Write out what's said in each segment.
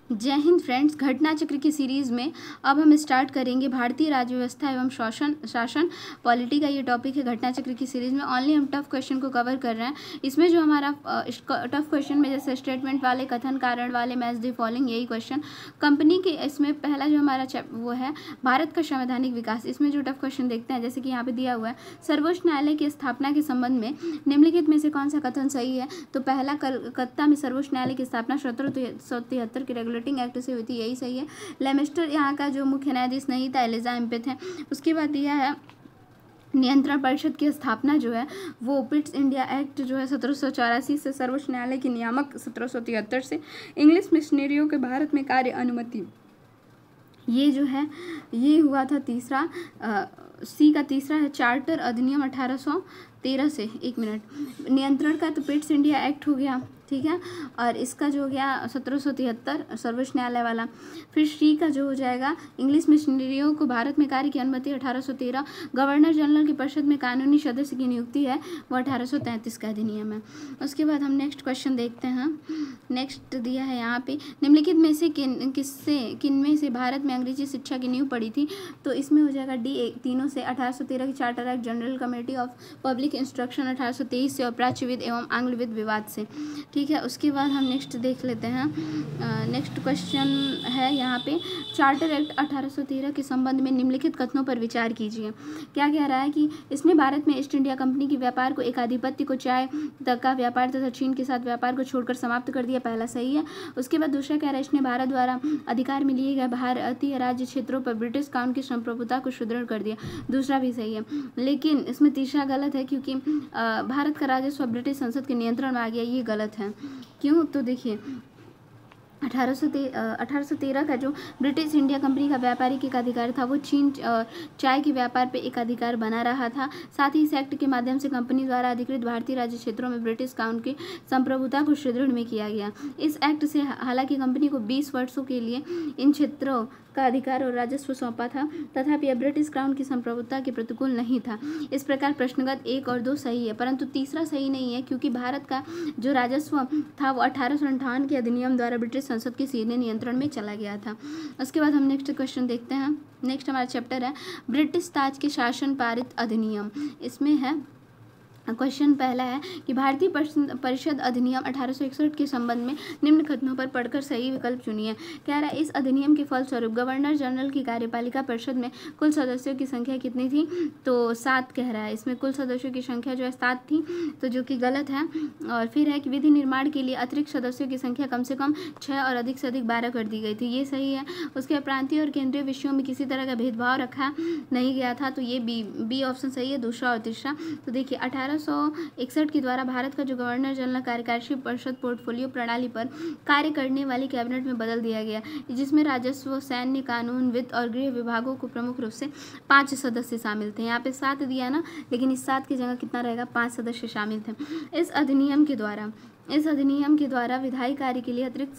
जय हिंद फ्रेंड्स, घटना चक्र की सीरीज़ में अब हम स्टार्ट करेंगे भारतीय राज्य व्यवस्था एवं शासन पॉलिटी का ये टॉपिक है। घटना चक्र की सीरीज़ में ओनली हम टफ क्वेश्चन को कवर कर रहे हैं। इसमें जो हमारा टफ क्वेश्चन में जैसे स्टेटमेंट वाले, कथन कारण वाले, मैच द फॉलोइंग, यही क्वेश्चन कंपनी के। इसमें पहला जो हमारा वो है भारत का संवैधानिक विकास। इसमें जो टफ क्वेश्चन देखते हैं, जैसे कि यहाँ पे दिया हुआ है, सर्वोच्च न्यायालय की स्थापना के संबंध में निम्नलिखित में से कौन सा कथन सही है। तो पहला, कलकत्ता में सर्वोच्च न्यायालय की स्थापना 1773 के रेगुलेटिंग एक्ट से हुई थी, यही सही है। लेमेस्टर यहाँ का जो मुख्य न्यायाधीश नहीं था, एलिजा एम्पे थे। उसके बाद दिया है नियंत्रण परिषद की स्थापना जो है वो पिट्स इंडिया एक्ट जो है 1784 से, सर्वोच्च न्यायालय की नियामक 1773 से, इंग्लिश मिशनरियों के भारत में कार्य अनुमति, ये जो है ये हुआ था तीसरा। सी का तीसरा है चार्टर अधिनियम 1813 से। एक मिनट, नियंत्रण का तो पिट्स इंडिया एक्ट हो गया, ठीक है, और इसका जो हो गया 1773 सर्वोच्च न्यायालय वाला। फिर सी का जो हो जाएगा इंग्लिश मिशनरियों को भारत में कार्य की अनुमति 1813। गवर्नर जनरल की परिषद में कानूनी सदस्य की नियुक्ति है वो 1833 का अधिनियम है। उसके बाद हम नेक्स्ट क्वेश्चन देखते हैं। नेक्स्ट दिया है यहाँ पे, निम्नलिखित में से किन में से भारत में अंग्रेजी शिक्षा की नींव पड़ी थी। तो इसमें हो जाएगा डी, तीनों से। 1813 की charter act, general committee of public instruction 1823 से, और प्राच्यविद एवं आंग्लविद विवाद से, ठीक है। उसके बाद हम नेक्स्ट देख लेते हैं। नेक्स्ट क्वेश्चन है यहाँ पे, चार्टर एक्ट 1813 के संबंध में निम्नलिखित कथनों पर विचार कीजिए। क्या कह रहा है कि इसने भारत में ईस्ट इंडिया कंपनी के व्यापार को, एकाधिपत्य को, चाय तक का व्यापार तथा चीन के साथ व्यापार को छोड़कर समाप्त कर दिया, पहला सही है। उसके बाद दूसरा कह रहा है, इसने भारत द्वारा अधिकार में लिए गए भारतीय राज्य क्षेत्रों पर ब्रिटिश काउंट की संप्रभुता को सुदृढ़ कर दिया, दूसरा भी सही है। लेकिन इसमें तीसरा गलत है, क्योंकि भारत का राजस्व ब्रिटिश संसद के नियंत्रण में आ गया, ये गलत है। क्यों? तो देखिए 1813 का जो ब्रिटिश इंडिया कंपनी का व्यापारिक एकाधिकार था वो चीन चाय के व्यापार पे एकाधिकार बना रहा था। साथ ही इस एक्ट के माध्यम से कंपनी द्वारा अधिकृत भारतीय राज्य क्षेत्रों में ब्रिटिश काउंट की संप्रभुता को सुदृढ़ में किया गया। इस एक्ट से हालांकि कंपनी को 20 वर्षों के लिए इन क्षेत्रों का अधिकार और राजस्व सौंपा था, तथापि यह ब्रिटिश क्राउन की संप्रभुता के प्रतिकूल नहीं था। इस प्रकार प्रश्नगत 1 और 2 सही है, परंतु तीसरा सही नहीं है, क्योंकि भारत का जो राजस्व था वो 1858 के अधिनियम द्वारा ब्रिटिश संसद के सीधे नियंत्रण में चला गया था। उसके बाद हम नेक्स्ट क्वेश्चन देखते हैं। नेक्स्ट हमारा चैप्टर है ब्रिटिश ताज के शासन पारित अधिनियम। इसमें है क्वेश्चन पहला है कि भारतीय परिषद अधिनियम 1861 के संबंध में निम्न कथनों पर पढ़कर सही विकल्प चुनिए। कह रहा है, इस अधिनियम के फलस्वरूप गवर्नर जनरल की कार्यपालिका परिषद में कुल सदस्यों की संख्या कितनी थी। तो 7 कह रहा है, इसमें कुल सदस्यों की संख्या जो है 7 थी, तो जो कि गलत है। और फिर है कि विधि निर्माण के लिए अतिरिक्त सदस्यों की संख्या कम से कम 6 और अधिक से अधिक 12 कर दी गई थी, ये सही है। उसके प्रांतीय और केंद्रीय विषयों में किसी तरह का भेदभाव रखा नहीं गया था, तो ये बी ऑप्शन सही है, दूसरा और तीसरा। तो देखिए 1861 के द्वारा भारत का जो गवर्नर जनरल कार्यकारी परिषद पोर्टफोलियो प्रणाली पर कार्य करने वाली कैबिनेट में बदल दिया गया, जिसमें राजस्व, सैन्य, कानून, वित्त और गृह विभागों को प्रमुख रूप से 5 सदस्य शामिल थे। यहाँ पे 7 दिया ना, लेकिन इस 7 की जगह कितना रहेगा, 5 सदस्य शामिल थे। इस अधिनियम के द्वारा विधायी कार्य के लिए अतिरिक्त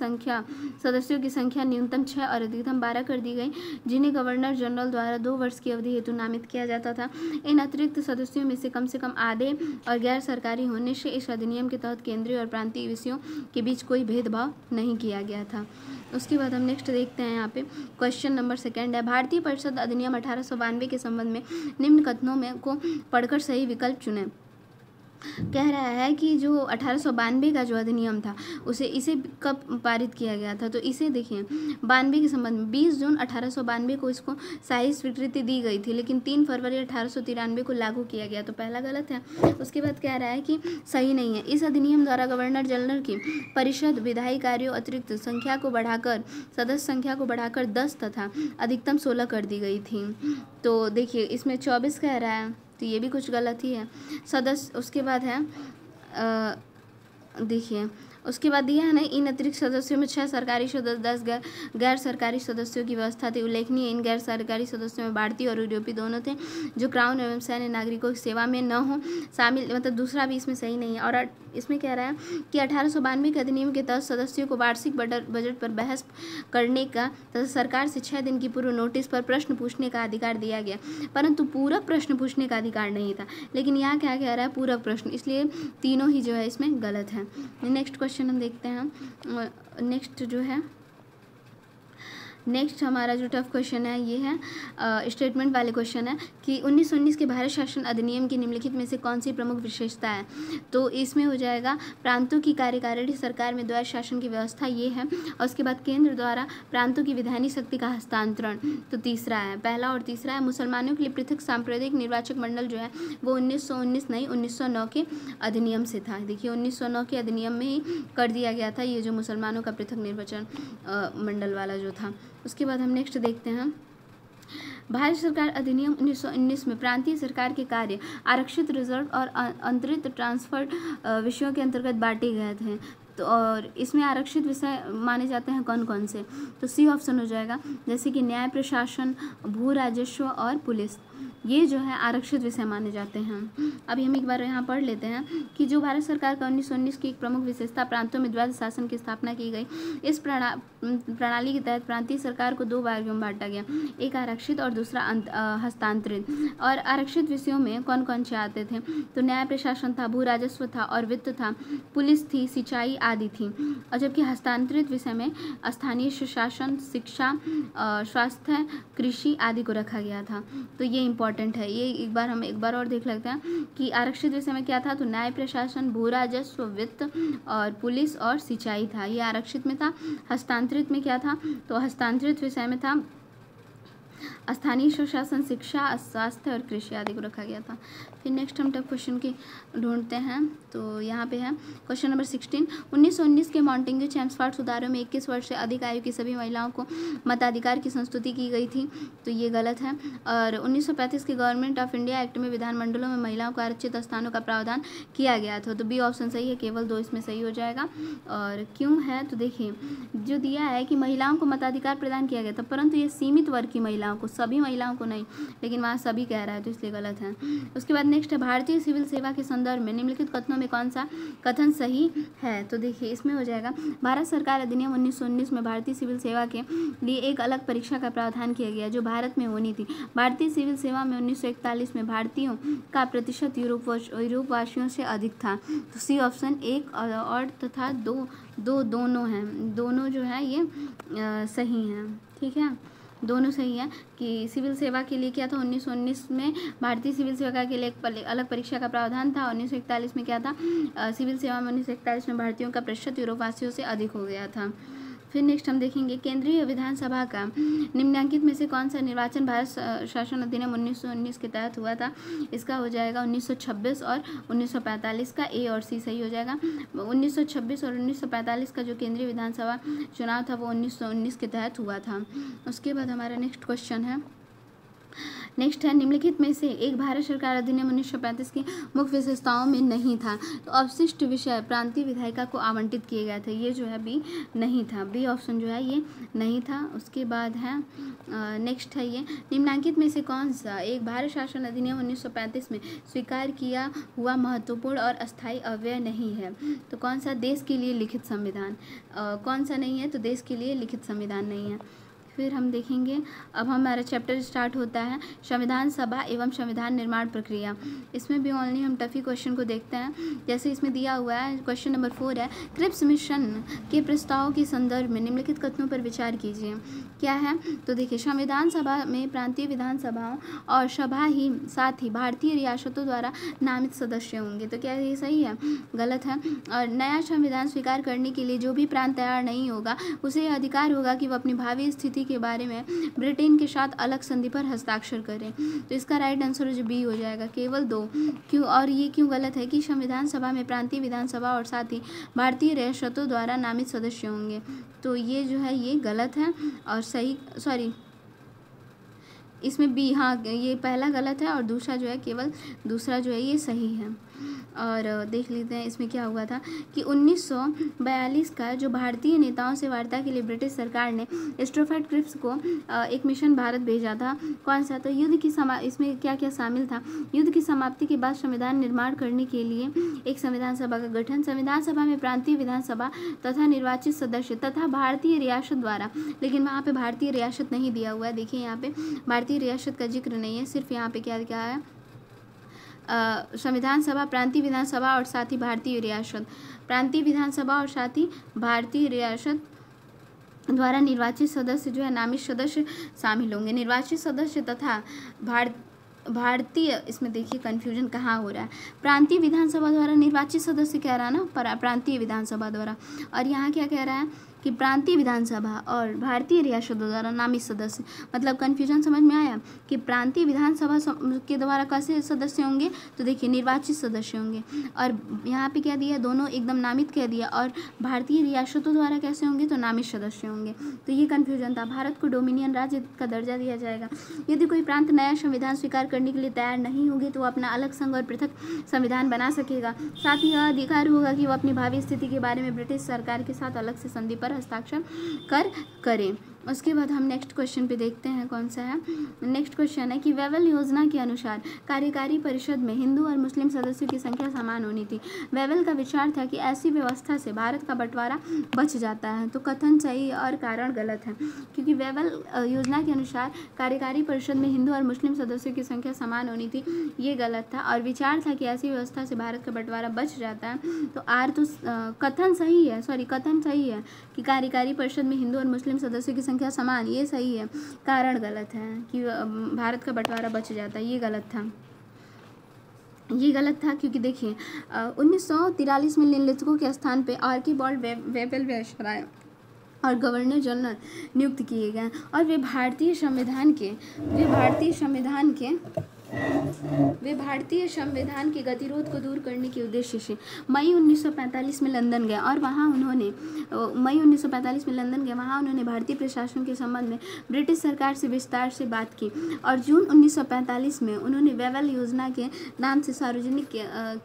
सदस्यों की संख्या न्यूनतम 6 और अधिकतम 12 कर दी गई, जिन्हें गवर्नर जनरल द्वारा 2 वर्ष की अवधि हेतु नामित किया जाता था। इन अतिरिक्त सदस्यों में से कम आधे और गैर सरकारी होने से इस अधिनियम के तहत केंद्रीय और प्रांतीय विषयों के बीच कोई भेदभाव नहीं किया गया था। उसके बाद हम नेक्स्ट देखते हैं। यहाँ पे क्वेश्चन नंबर 2 है, भारतीय परिषद अधिनियम 1892 के संबंध में निम्न कथनों में को पढ़कर सही विकल्प चुनें। कह रहा है कि जो 1892 का जो अधिनियम था इसे कब पारित किया गया था। तो इसे देखिए 92 के संबंध में 20 जून 1892 को इसको शाही स्वीकृति दी गई थी, लेकिन 3 फरवरी 1893 को लागू किया गया, तो पहला गलत है। उसके बाद कह रहा है कि सही नहीं है, इस अधिनियम द्वारा गवर्नर जनरल की परिषद विधायी कार्यों अतिरिक्त सदस्य संख्या को बढ़ाकर 10 तथा अधिकतम 16 कर दी गई थी। तो देखिए इसमें 24 कह रहा है, तो ये भी कुछ गलत ही है सदस्य। उसके बाद है देखिए उसके बाद दिया है ना, इन अतिरिक्त सदस्यों में 6 सरकारी सदस्य, 10 गैर सरकारी सदस्यों की व्यवस्था थी। उल्लेखनीय इन गैर सरकारी सदस्यों में भारतीय और यूरोपीय दोनों थे, जो क्राउन एवं सैन्य नागरिकों की सेवा में न हो शामिल, मतलब दूसरा भी इसमें सही नहीं है। और इसमें कह रहा है कि 1892 के अधिनियम के तहत सदस्यों को वार्षिक बजट पर बहस करने का तथा सरकार से 6 दिन की पूर्व नोटिस पर प्रश्न पूछने का अधिकार दिया गया, परंतु पूरक प्रश्न पूछने का अधिकार नहीं था। लेकिन यहाँ क्या कह रहा है, पूरक प्रश्न, इसलिए तीनों ही जो है इसमें गलत है। नेक्स्ट क्वेश्चन हम देखते हैं। नेक्स्ट जो है नेक्स्ट हमारा जो टफ क्वेश्चन है ये है स्टेटमेंट वाले क्वेश्चन है कि 1919 के भारत शासन अधिनियम की निम्नलिखित में से कौन सी प्रमुख विशेषता है। तो इसमें हो जाएगा प्रांतों की कार्यकारिणी सरकार में द्वैध शासन की व्यवस्था ये है, और उसके बाद केंद्र द्वारा प्रांतों की विधायी शक्ति का हस्तांतरण। तो तीसरा है, पहला और तीसरा है। मुसलमानों के लिए पृथक सांप्रदायिक निर्वाचक मंडल जो है वो 1919 नहीं 1909 के अधिनियम से था। देखिए 1909 के अधिनियम में ही कर दिया गया था ये जो मुसलमानों का पृथक निर्वाचन मंडल वाला जो था। उसके बाद हम नेक्स्ट देखते हैं भारत सरकार अधिनियम 1919 में प्रांतीय सरकार के कार्य आरक्षित, रिजर्व और अंतरित ट्रांसफर्ड विषयों के अंतर्गत बांटे गए थे। तो और इसमें आरक्षित विषय माने जाते हैं कौन कौन से, तो सी ऑप्शन हो जाएगा, जैसे कि न्याय प्रशासन, भू राजस्व और पुलिस, ये जो है आरक्षित विषय माने जाते हैं। अभी हम एक बार यहाँ पढ़ लेते हैं कि जो भारत सरकार का 1919 की एक प्रमुख विशेषता प्रांतों में द्वैध शासन की स्थापना की गई। इस प्रणाली के तहत प्रांतीय सरकार को दो भागों में बांटा गया, एक आरक्षित और दूसरा हस्तांतरित। और आरक्षित विषयों में कौन कौन से आते थे, तो न्याय प्रशासन था, भू राजस्व था और वित्त था, पुलिस थी, सिंचाई आदि थी। और जबकि हस्तांतरित विषय में स्थानीय सुशासन, शिक्षा, स्वास्थ्य, कृषि आदि को रखा गया था। तो ये इंपॉर्टेंट है, ये हम एक बार और देख लेते हैं कि आरक्षित विषय में क्या था, तो न्याय प्रशासन, भू राजस्व, वित्त और पुलिस और सिंचाई था, ये आरक्षित में था। हस्तांतरित में क्या था, तो हस्तांतरित विषय में था स्थानीय सुशासन, शिक्षा, स्वास्थ्य और कृषि आदि को रखा गया था। फिर नेक्स्ट हम टफ क्वेश्चन की ढूंढते हैं, तो यहाँ पे है क्वेश्चन नंबर 16। 1919 के मॉन्टेग्यू चैम्सफोर्ड सुधारों में 21 वर्ष से अधिक आयु की सभी महिलाओं को मताधिकार की संस्तुति की गई थी, तो ये गलत है। और 1935 के गवर्नमेंट ऑफ इंडिया एक्ट में विधानमंडलों में महिलाओं को आरक्षित स्थानों का प्रावधान किया गया था, तो बी ऑप्शन सही है, केवल 2 इसमें सही हो जाएगा। और क्यों है, तो देखिए जो दिया है कि महिलाओं को मताधिकार प्रदान किया गया था, परंतु ये सीमित वर्ग की महिलाओं को, सभी महिलाओं को नहीं, लेकिन वहाँ सभी कह रहा है तो इसलिए गलत है। उसके बाद नेक्स्ट है भारतीय सिविल सेवा के संदर्भ में निम्नलिखित कथनों में कौन सा कथन सही है, तो देखिए इसमें हो जाएगा भारत सरकार अधिनियम 1919 में भारतीय सिविल सेवा के लिए एक अलग परीक्षा का प्रावधान किया गया जो भारत में होनी थी। भारतीय सिविल सेवा में 1941 में भारतीयों का प्रतिशत यूरोपवासियों से अधिक था, तो सी ऑप्शन 1 और तथा 2 दोनों हैं, दोनों जो है ये सही हैं, ठीक है, दोनों सही है कि सिविल सेवा के लिए क्या था, 1919 में भारतीय सिविल सेवा के लिए एक अलग परीक्षा का प्रावधान था। 1941 में क्या था, सिविल सेवा में 1941 में भारतीयों का प्रतिशत यूरोपवासियों से अधिक हो गया था। फिर नेक्स्ट हम देखेंगे केंद्रीय विधानसभा का निम्नलिखित में से कौन सा निर्वाचन भारत शासन अधिनियम 1919 के तहत हुआ था, इसका हो जाएगा 1926 और 1945 का, ए और सी सही हो जाएगा। 1926 और 1945 का जो केंद्रीय विधानसभा चुनाव था वो 1919 के तहत हुआ था। उसके बाद हमारा नेक्स्ट क्वेश्चन है, नेक्स्ट है निम्नलिखित में से एक भारत सरकार अधिनियम 1935 की मुख्य विशेषताओं में नहीं था, तो अवशिष्ट विषय प्रांतीय विधायिका को आवंटित किए गए थे, ये जो है बी नहीं था, बी ऑप्शन जो है ये नहीं था। उसके बाद है नेक्स्ट है ये निम्नलिखित में से कौन सा एक भारत शासन अधिनियम 1935 में स्वीकार किया हुआ महत्वपूर्ण और अस्थायी अव्यय नहीं है, तो कौन सा देश के लिए लिखित संविधान, कौन सा नहीं है, तो देश के लिए लिखित संविधान नहीं है। फिर हम देखेंगे अब हमारा चैप्टर स्टार्ट होता है संविधान सभा एवं संविधान निर्माण प्रक्रिया। इसमें भी ओनली हम टफी क्वेश्चन को देखते हैं, जैसे इसमें दिया हुआ है क्वेश्चन नंबर 4 है क्रिप्स मिशन के प्रस्ताव के संदर्भ में निम्नलिखित कथनों पर विचार कीजिए। क्या है, तो देखिए संविधान सभा में प्रांतीय विधानसभाओं और सभा ही साथ ही भारतीय रियासतों द्वारा नामित सदस्य होंगे, तो क्या ये सही है, गलत है। और नया संविधान स्वीकार करने के लिए जो भी प्रांत तैयार नहीं होगा उसे यह अधिकार होगा कि वह अपनी भावी स्थिति के बारे में ब्रिटेन के साथ अलग संधि पर हस्ताक्षर करें, तो इसका राइट आंसर जो बी हो जाएगा, केवल 2। क्यों, और ये क्यों गलत है कि संविधान सभा में प्रांतीय विधानसभा और साथ ही भारतीय रियासतों द्वारा नामित सदस्य होंगे, तो ये जो है ये गलत है। और सही, सॉरी इसमें बी, हाँ ये पहला गलत है और दूसरा जो है केवल दूसरा जो है ये सही है। और देख लेते हैं इसमें क्या हुआ था कि 1942 का जो भारतीय नेताओं से वार्ता के लिए ब्रिटिश सरकार ने स्ट्रैफर्ड क्रिप्स को एक मिशन भारत भेजा था, कौन सा, तो युद्ध की इसमें क्या क्या शामिल था, युद्ध की समाप्ति के बाद संविधान निर्माण करने के लिए एक संविधान सभा का गठन, संविधान सभा में प्रांतीय विधानसभा तथा निर्वाचित सदस्य तथा भारतीय रियासत द्वारा, लेकिन वहाँ पे भारतीय रियासत नहीं दिया हुआ है, देखिए यहाँ पे भारतीय रियासत का जिक्र नहीं है, सिर्फ यहाँ पे क्या क्या है, संविधान सभा, प्रांतीय विधानसभा और साथ ही भारतीय रियासत, प्रांतीय विधानसभा और साथ ही भारतीय रियासत द्वारा निर्वाचित सदस्य जो है नामित सदस्य शामिल होंगे। निर्वाचित सदस्य तथा भारतीय, इसमें देखिए कन्फ्यूजन कहाँ हो रहा है, प्रांतीय विधानसभा द्वारा निर्वाचित सदस्य कह रहा है ना, प्रांतीय विधानसभा द्वारा, और यहाँ क्या कह रहा है कि प्रांतीय विधानसभा और भारतीय रियासतों द्वारा नामित सदस्य। मतलब कन्फ्यूजन समझ में आया कि प्रांतीय विधानसभा के द्वारा कैसे सदस्य होंगे, तो देखिए निर्वाचित सदस्य होंगे, और यहाँ पे क्या दिया, दोनों एकदम नामित कह दिया, और भारतीय रियासतों द्वारा कैसे होंगे, तो नामित सदस्य होंगे। तो ये कन्फ्यूजन था। भारत को डोमिनियन राज्य का दर्जा दिया जाएगा। यदि कोई प्रांत नया संविधान स्वीकार करने के लिए तैयार नहीं होगी तो वो अपना अलग संघ और पृथक संविधान बना सकेगा। साथ ही यह अधिकार होगा कि वो अपनी भावी स्थिति के बारे में ब्रिटिश सरकार के साथ अलग से संधि पर हस्ताक्षर करें। उसके बाद हम नेक्स्ट क्वेश्चन पे देखते हैं कौन सा है। नेक्स्ट क्वेश्चन है कि वेवेल योजना के अनुसार कार्यकारी परिषद में हिंदू और मुस्लिम सदस्यों की संख्या समान होनी थी। वेवेल का विचार था कि ऐसी व्यवस्था से भारत का बंटवारा बच जाता है। तो कथन सही और कारण गलत है, क्योंकि वेवेल योजना के अनुसार कार्यकारी परिषद में हिंदू और मुस्लिम सदस्यों की संख्या समान होनी थी, ये गलत था। और विचार था कि ऐसी व्यवस्था से भारत का बंटवारा बच जाता है, तो आर तो कथन सही है कि कार्यकारी परिषद में हिंदू और मुस्लिम सदस्यों की संख्या समान, ये सही है। कारण गलत है कि भारत का बंटवारा बच जाता है, ये गलत था क्योंकि देखिए 1943 में निम्नलिखितों के स्थान पे आर्किबाल्ड वेवेल वायसराय और गवर्नर जनरल नियुक्त किए गए, और वे भारतीय संविधान के गतिरोध को दूर करने के उद्देश्य से मई 1945 में लंदन गए, और वहाँ उन्होंने भारतीय प्रशासन के संबंध में ब्रिटिश सरकार से विस्तार से बात की, और जून 1945 में उन्होंने वेवेल योजना के नाम से सार्वजनिक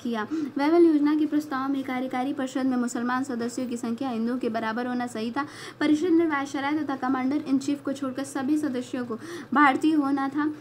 किया। वेवेल योजना के प्रस्ताव में कार्यकारी परिषद में मुसलमान सदस्यों की संख्या हिंदुओं के बराबर होना सही था। परिषद में वायसराय तथा कमांडर इन चीफ को छोड़कर सभी सदस्यों को भारतीय होना था,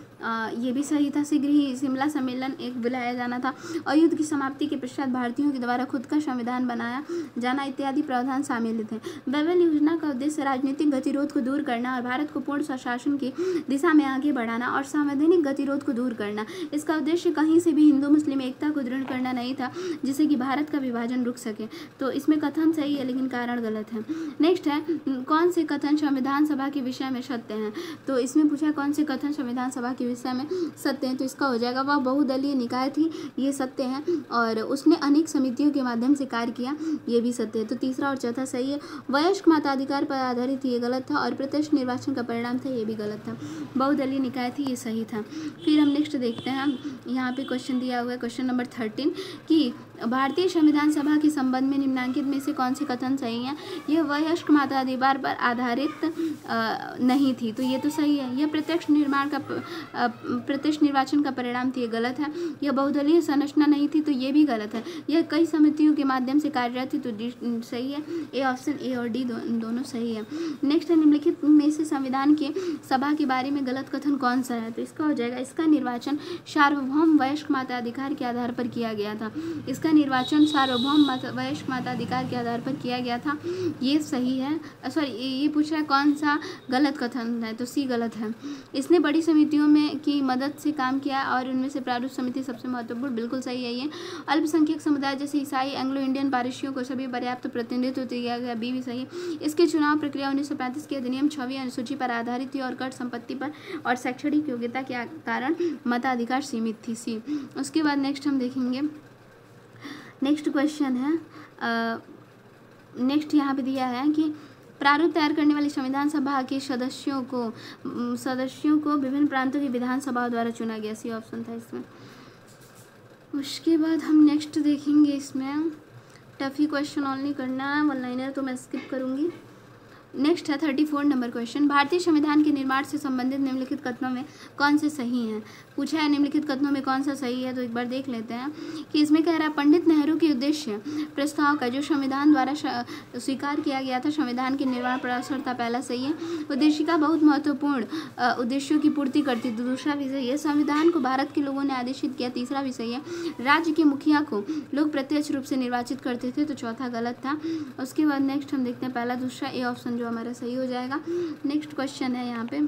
ये भी सही था। शीघ्र ही शिमला सम्मेलन एक बुलाया जाना था, और युद्ध की समाप्ति के पश्चात भारतीयों के द्वारा खुद का संविधान बनाया जाना इत्यादि प्रावधान शामिल थे। वेवेल योजना का उद्देश्य राजनीतिक गतिरोध को दूर करना और भारत को पूर्ण स्वशासन की दिशा में आगे बढ़ाना और संवैधानिक गतिरोध को दूर करना। इसका उद्देश्य कहीं से भी हिंदू मुस्लिम एकता को दृढ़ करना नहीं था, जिससे कि भारत का विभाजन रुक सके। तो इसमें कथन सही है लेकिन कारण गलत है। नेक्स्ट है, कौन से कथन संविधान सभा के विषय में सत्य हैं। तो इसमें पूछा कौन से कथन संविधान सभा के विषय में सत्य हैं, तो इसका हो जाएगा वह बहुदलीय निकाय थी, ये सत्य है, और उसने अनेक समितियों के माध्यम से कार्य किया, ये भी सत्य है। तो तीसरा और चौथा सही है। वयस्क मताधिकार पर आधारित ये गलत था, और प्रत्यक्ष निर्वाचन का परिणाम था, ये भी गलत था। बहुदलीय निकाय थी, ये सही था। फिर हम नेक्स्ट देखते हैं, यहाँ पे क्वेश्चन दिया हुआ है क्वेश्चन नंबर 13 कि भारतीय संविधान सभा के संबंध में निम्नलिखित में से कौन से कथन सही हैं। यह वयस्क मताधिकार पर आधारित नहीं थी, तो ये तो सही है। यह प्रत्यक्ष निर्वाचन का परिणाम थी, ये गलत है। यह बहुदलीय संरचना नहीं थी, तो ये भी गलत है। यह कई समितियों के माध्यम से कार्यरत थी, तो सही है। ए ऑप्शन ए और डी दोनों सही है। नेक्स्ट है, निम्नलिखित में से संविधान के सभा के बारे में गलत कथन कौन सा है, तो इसका हो जाएगा इसका निर्वाचन सार्वभौम वयस्क मताधिकार के आधार पर किया गया था। इसका निर्वाचन सार्वभौम वयस्क मताधिकार के आधार पर किया गया था, ये सही है। सॉरी, ये पूछ रहा है कौन सा गलत कथन है, तो सी गलत है। इसने बड़ी समितियों में की मदद से काम किया और उनमें से प्रारूप समिति सबसे महत्वपूर्ण, बिल्कुल सही है ये। अल्पसंख्यक समुदाय जैसे ईसाई एंग्लो इंडियन पारसियों को सभी पर्याप्त प्रतिनिधित्व दिया गया, बी भी सही है। इसकी चुनाव प्रक्रिया 1935 के अधिनियम 6वीं अनुसूची पर आधारित थी और कर संपत्ति पर और शैक्षणिक योग्यता के कारण मताधिकार सीमित थी, सी। उसके बाद नेक्स्ट हम देखेंगे, नेक्स्ट क्वेश्चन है, नेक्स्ट यहाँ पे दिया है कि प्रारूप तैयार करने वाली संविधान सभा के सदस्यों को विभिन्न प्रांतों की विधानसभाओं द्वारा चुना गया, सी ऑप्शन था इसमें। उसके बाद हम नेक्स्ट देखेंगे, इसमें टफी क्वेश्चन ऑनली करना है, वन लाइनर तो मैं स्किप करूँगी। नेक्स्ट है 34 नंबर क्वेश्चन, भारतीय संविधान के निर्माण से संबंधित निम्नलिखित कथनों में कौन से सही हैं। पूछा है निम्नलिखित कथनों में कौन सा सही है, तो एक बार देख लेते हैं कि इसमें कह रहा है पंडित नेहरू के उद्देश्य प्रस्ताव का जो संविधान द्वारा स्वीकार किया गया था, संविधान के निर्माण पर असर था, पहला सही है। उद्देशिका बहुत महत्वपूर्ण उद्देश्यों की पूर्ति करती, तो दूसरा भी सही है। संविधान को भारत के लोगों ने आदेशित किया, तीसरा भी सही है। राज्य के मुखिया को लोग प्रत्यक्ष रूप से निर्वाचित करते थे, तो चौथा गलत था। उसके बाद नेक्स्ट हम देखते हैं, पहला दूसरा ए ऑप्शन जो हमारा सही हो जाएगा। नेक्स्ट क्वेश्चन है यहाँ पे,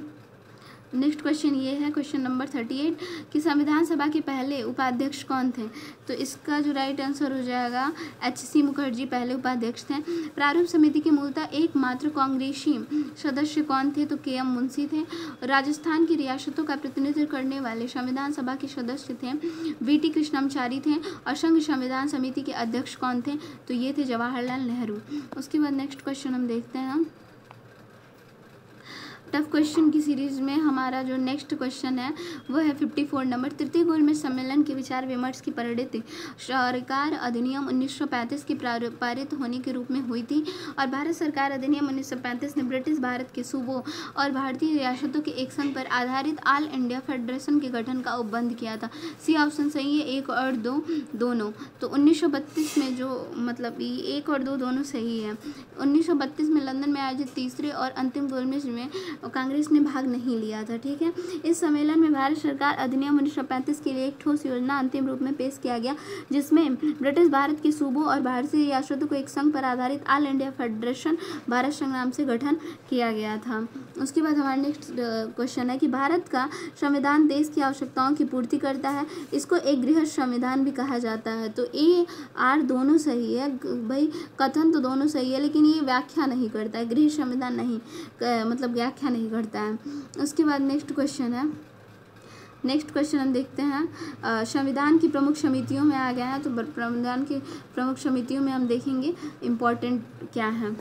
नेक्स्ट क्वेश्चन ये है, क्वेश्चन नंबर 38 कि संविधान सभा के पहले उपाध्यक्ष कौन थे? तो इसका जो राइट आंसर हो जाएगा HC मुखर्जी पहले उपाध्यक्ष थे। प्रारूप समिति के मूलतः एकमात्र कांग्रेसी सदस्य कौन थे? तो KM मुंशी थे। राजस्थान की रियासतों का प्रतिनिधित्व करने वाले संविधान सभा के सदस्य थे VT कृष्णमाचारी थे। और संघ संविधान समिति के अध्यक्ष कौन थे? तो ये थे जवाहरलाल नेहरू। उसके बाद नेक्स्ट क्वेश्चन हम देखते हैं। टफ क्वेश्चन की सीरीज में हमारा जो नेक्स्ट क्वेश्चन है वो है 54 नंबर। तृतीय गोलमेज सम्मेलन के विचार विमर्श की परिणति सरकार अधिनियम 1935 के पारित होने के रूप में हुई थी। और भारत सरकार अधिनियम 1935 ने ब्रिटिश भारत के सूबों और भारतीय रियासतों के एक संघ पर आधारित ऑल इंडिया फेडरेशन के गठन का उपबंध किया था। सी ऑप्शन सही है, 1 और 2 दोनों। तो 1932 में जो मतलब 1 और 2 दोनों सही है। 1932 में लंदन में आयोजित तीसरे और अंतिम गोलमेज में कांग्रेस ने भाग नहीं लिया था। ठीक है, इस सम्मेलन में भारत सरकार अधिनियम 1935 के लिए एक ठोस योजना अंतिम रूप में पेश किया गया, जिसमें ब्रिटिश भारत के सूबों और भारतीय रियासतों को एक संघ पर आधारित ऑल इंडिया फेडरेशन भारत संघ नाम से गठन किया गया था। उसके बाद हमारा नेक्स्ट क्वेश्चन है कि भारत का संविधान देश की आवश्यकताओं की पूर्ति करता है, इसको एक गृहस्थ संविधान भी कहा जाता है। तो AR दोनों सही है भाई, कथन तो दोनों सही है, लेकिन ये व्याख्या नहीं करता है, गृह संविधान नहीं मतलब व्याख्या नहीं करता है। उसके बाद नेक्स्ट क्वेश्चन है, नेक्स्ट क्वेश्चन हम देखते हैं संविधान की प्रमुख समितियों में आ गया है। तो संविधान की प्रमुख समितियों में हम देखेंगे इम्पोर्टेंट क्या है,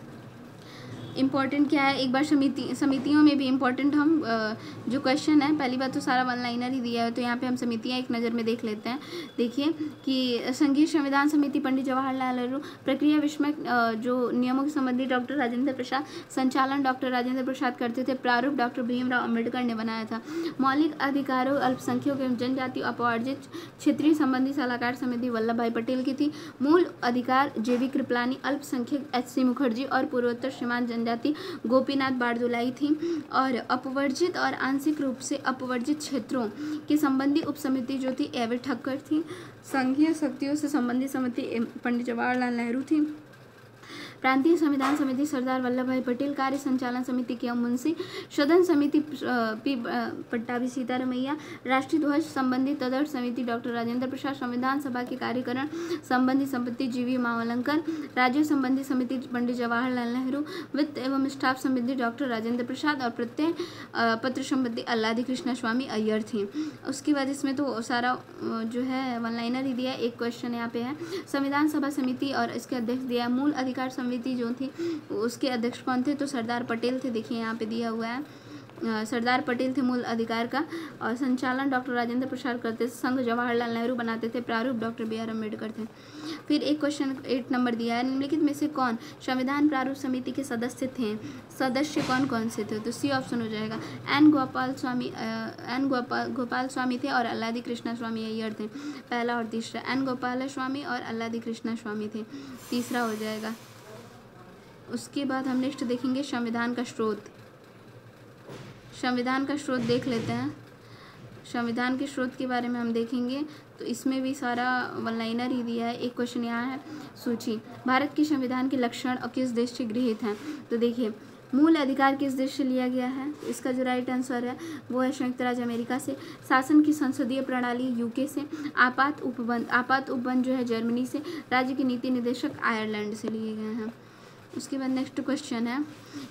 इम्पॉर्टेंट क्या है। एक बार समितियों में भी इम्पॉर्टेंट हम जो क्वेश्चन है, पहली बात तो सारा वन लाइनर ही दिया है, तो यहाँ पे हम समितियाँ एक नज़र में देख लेते हैं। देखिए कि संघीय संविधान समिति पंडित जवाहरलाल नेहरू, प्रक्रिया विस्मय जो नियमों के संबंधी डॉक्टर राजेंद्र प्रसाद, संचालन डॉक्टर राजेंद्र प्रसाद करते थे, प्रारूप डॉक्टर भीमराव अम्बेडकर ने बनाया था। मौलिक अधिकारों अल्पसंख्यकों एवं जनजाति अपवर्जित क्षेत्रीय संबंधी सलाहकार समिति वल्लभ भाई पटेल की थी। मूल अधिकार JV कृपलानी, अल्पसंख्यक HC मुखर्जी और पूर्वोत्तर सीमांत जाति गोपीनाथ बारदुलाई थी। और अपवर्जित और आंशिक रूप से अपवर्जित क्षेत्रों की संबंधी उपसमिति जो थी एवे ठक्कर थी। संघीय शक्तियों से संबंधित समिति पंडित जवाहरलाल नेहरू थी। प्रांतीय संविधान समिति सरदार वल्लभ भाई पटेल, कार्य संचालन समिति KM मुंशी, सदन समिति P पट्टाभी सीतारमैया, राष्ट्रीय ध्वज संबंधी तदर्थ समिति डॉक्टर राजेंद्र प्रसाद, संविधान सभा के कार्यकरण संबंधी समिति GV मावलंकर, राज्य संबंधी समिति पंडित जवाहरलाल नेहरू, वित्त एवं स्टाफ समिति डॉक्टर राजेंद्र प्रसाद और प्रत्यय पत्र संबंधी अल्लादी कृष्णा स्वामी अय्यर थी। उसके बाद इसमें तो सारा जो है वन लाइनर ही दिया। एक क्वेश्चन यहाँ पे है, संविधान सभा समिति और इसके अध्यक्ष दिया। मूल अधिकार समिति जो थी उसके अध्यक्ष कौन थे? तो सरदार पटेल थे। देखिए यहाँ पे दिया हुआ है, सरदार पटेल थे मूल अधिकार का। और संचालन डॉक्टर राजेंद्र प्रसाद करते थे, संघ जवाहरलाल नेहरू बनाते थे, प्रारूप डॉक्टर BR अम्बेडकर थे। फिर एक क्वेश्चन 8 नंबर दिया है, निम्नलिखित में से कौन संविधान प्रारूप समिति के सदस्य थे? सदस्य कौन कौन से थे? तो C ऑप्शन हो जाएगा। N गोपाल स्वामी थे और अल्लादी कृष्णा स्वामी अय्यर थे, पहला और तीसरा। N गोपाल स्वामी और अल्लादी कृष्णा स्वामी थे, तीसरा हो जाएगा। उसके बाद हम नेक्स्ट देखेंगे संविधान का स्रोत। संविधान का स्रोत देख लेते हैं। संविधान के स्रोत के बारे में हम देखेंगे तो इसमें भी सारा वन लाइनर ही दिया है। एक क्वेश्चन यहाँ है, सूची भारत के संविधान के लक्षण और किस देश से गृहीत हैं? तो देखिए मूल अधिकार किस देश से लिया गया है? इसका जो राइट आंसर है वो है संयुक्त राज्य अमेरिका से। शासन की संसदीय प्रणाली UK से। आपात उपबंध जो है जर्मनी से। राज्य की नीति निदेशक आयरलैंड से लिए गए हैं। उसके बाद नेक्स्ट क्वेश्चन है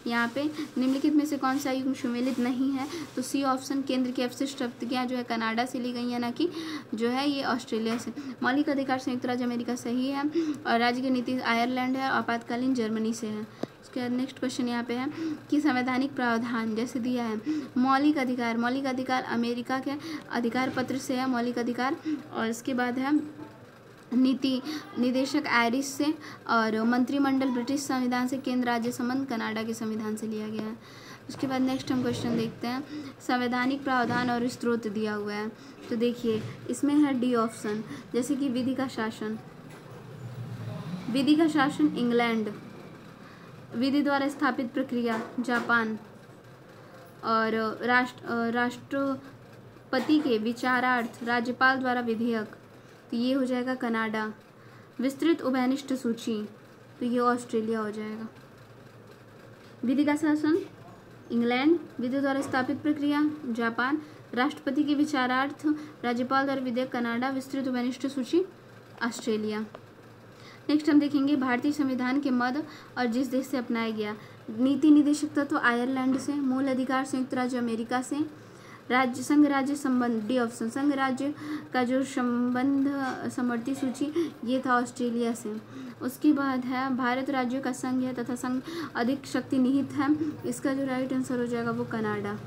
यहाँ पे, निम्नलिखित में से कौन सा युग्म सुमेलित नहीं है? तो C ऑप्शन, केंद्र की अवशिष्ट शक्तियाँ जो है कनाडा से ली गई हैं, ना कि जो है ये ऑस्ट्रेलिया से। मौलिक अधिकार संयुक्त राज्य अमेरिका सही है और राज्य की नीति आयरलैंड है, आपातकालीन जर्मनी से है। उसके बाद नेक्स्ट क्वेश्चन यहाँ पे है कि संवैधानिक प्रावधान जैसे दिया है, मौलिक अधिकार अमेरिका के अधिकार पत्र से है मौलिक अधिकार। और इसके बाद है नीति निदेशक आयरिश से और मंत्रिमंडल ब्रिटिश संविधान से, केंद्र राज्य संबंध कनाडा के संविधान से लिया गया है। उसके बाद नेक्स्ट हम क्वेश्चन देखते हैं, संवैधानिक प्रावधान और स्रोत दिया हुआ है। तो देखिए इसमें है D ऑप्शन, जैसे कि विधि का शासन इंग्लैंड, विधि द्वारा स्थापित प्रक्रिया जापान, और राष्ट्रपति के विचारार्थ राज्यपाल द्वारा विधेयक, तो ये हो जाएगा कनाडा। विस्तृत उभयनिष्ठ सूची, तो ये ऑस्ट्रेलिया हो जाएगा। विधि का शासन इंग्लैंड। विधि द्वारा स्थापित प्रक्रिया जापान। राष्ट्रपति के विचारार्थ राज्यपाल द्वारा विधेयक कनाडा। विस्तृत वरिष्ठ सूची ऑस्ट्रेलिया। नेक्स्ट हम देखेंगे भारतीय संविधान के मद और जिस देश से अपनाया गया। नीति निदेशक तत्व आयरलैंड से। मूल अधिकार संयुक्त राज्य अमेरिका से। राज्य संघ राज्य संबंध डी ऑप्शन संघ राज्य का जो संबंध समवर्ती सूची ये था ऑस्ट्रेलिया से। उसके बाद है भारत राज्यों का संघ है तथा संघ अधिक शक्ति निहित है, इसका जो राइट आंसर हो जाएगा वो कनाडा।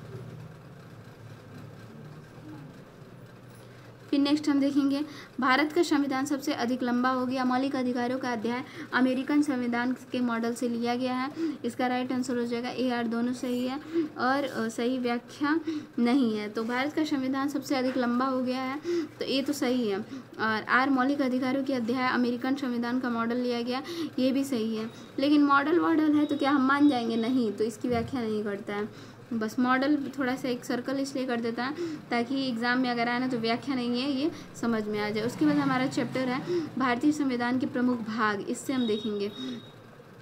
फिर नेक्स्ट हम देखेंगे भारत का संविधान सबसे अधिक लंबा हो गया। मौलिक अधिकारों का अध्याय अमेरिकन संविधान के मॉडल से लिया गया है, इसका राइट आंसर हो जाएगा ए आर। दोनों सही है और सही व्याख्या नहीं है। तो भारत का संविधान सबसे अधिक लंबा हो गया है तो ए तो सही है। और आर मौलिक अधिकारों के अध्याय अमेरिकन संविधान का मॉडल लिया गया, ये भी सही है। लेकिन मॉडल है तो क्या हम मान जाएंगे? नहीं, तो इसकी व्याख्या नहीं करता है। बस मॉडल थोड़ा सा एक सर्कल इसलिए कर देता है ताकि एग्जाम में अगर आए ना तो व्याख्या नहीं है ये समझ में आ जाए। उसके बाद हमारा चैप्टर है भारतीय संविधान के प्रमुख भाग, इससे हम देखेंगे।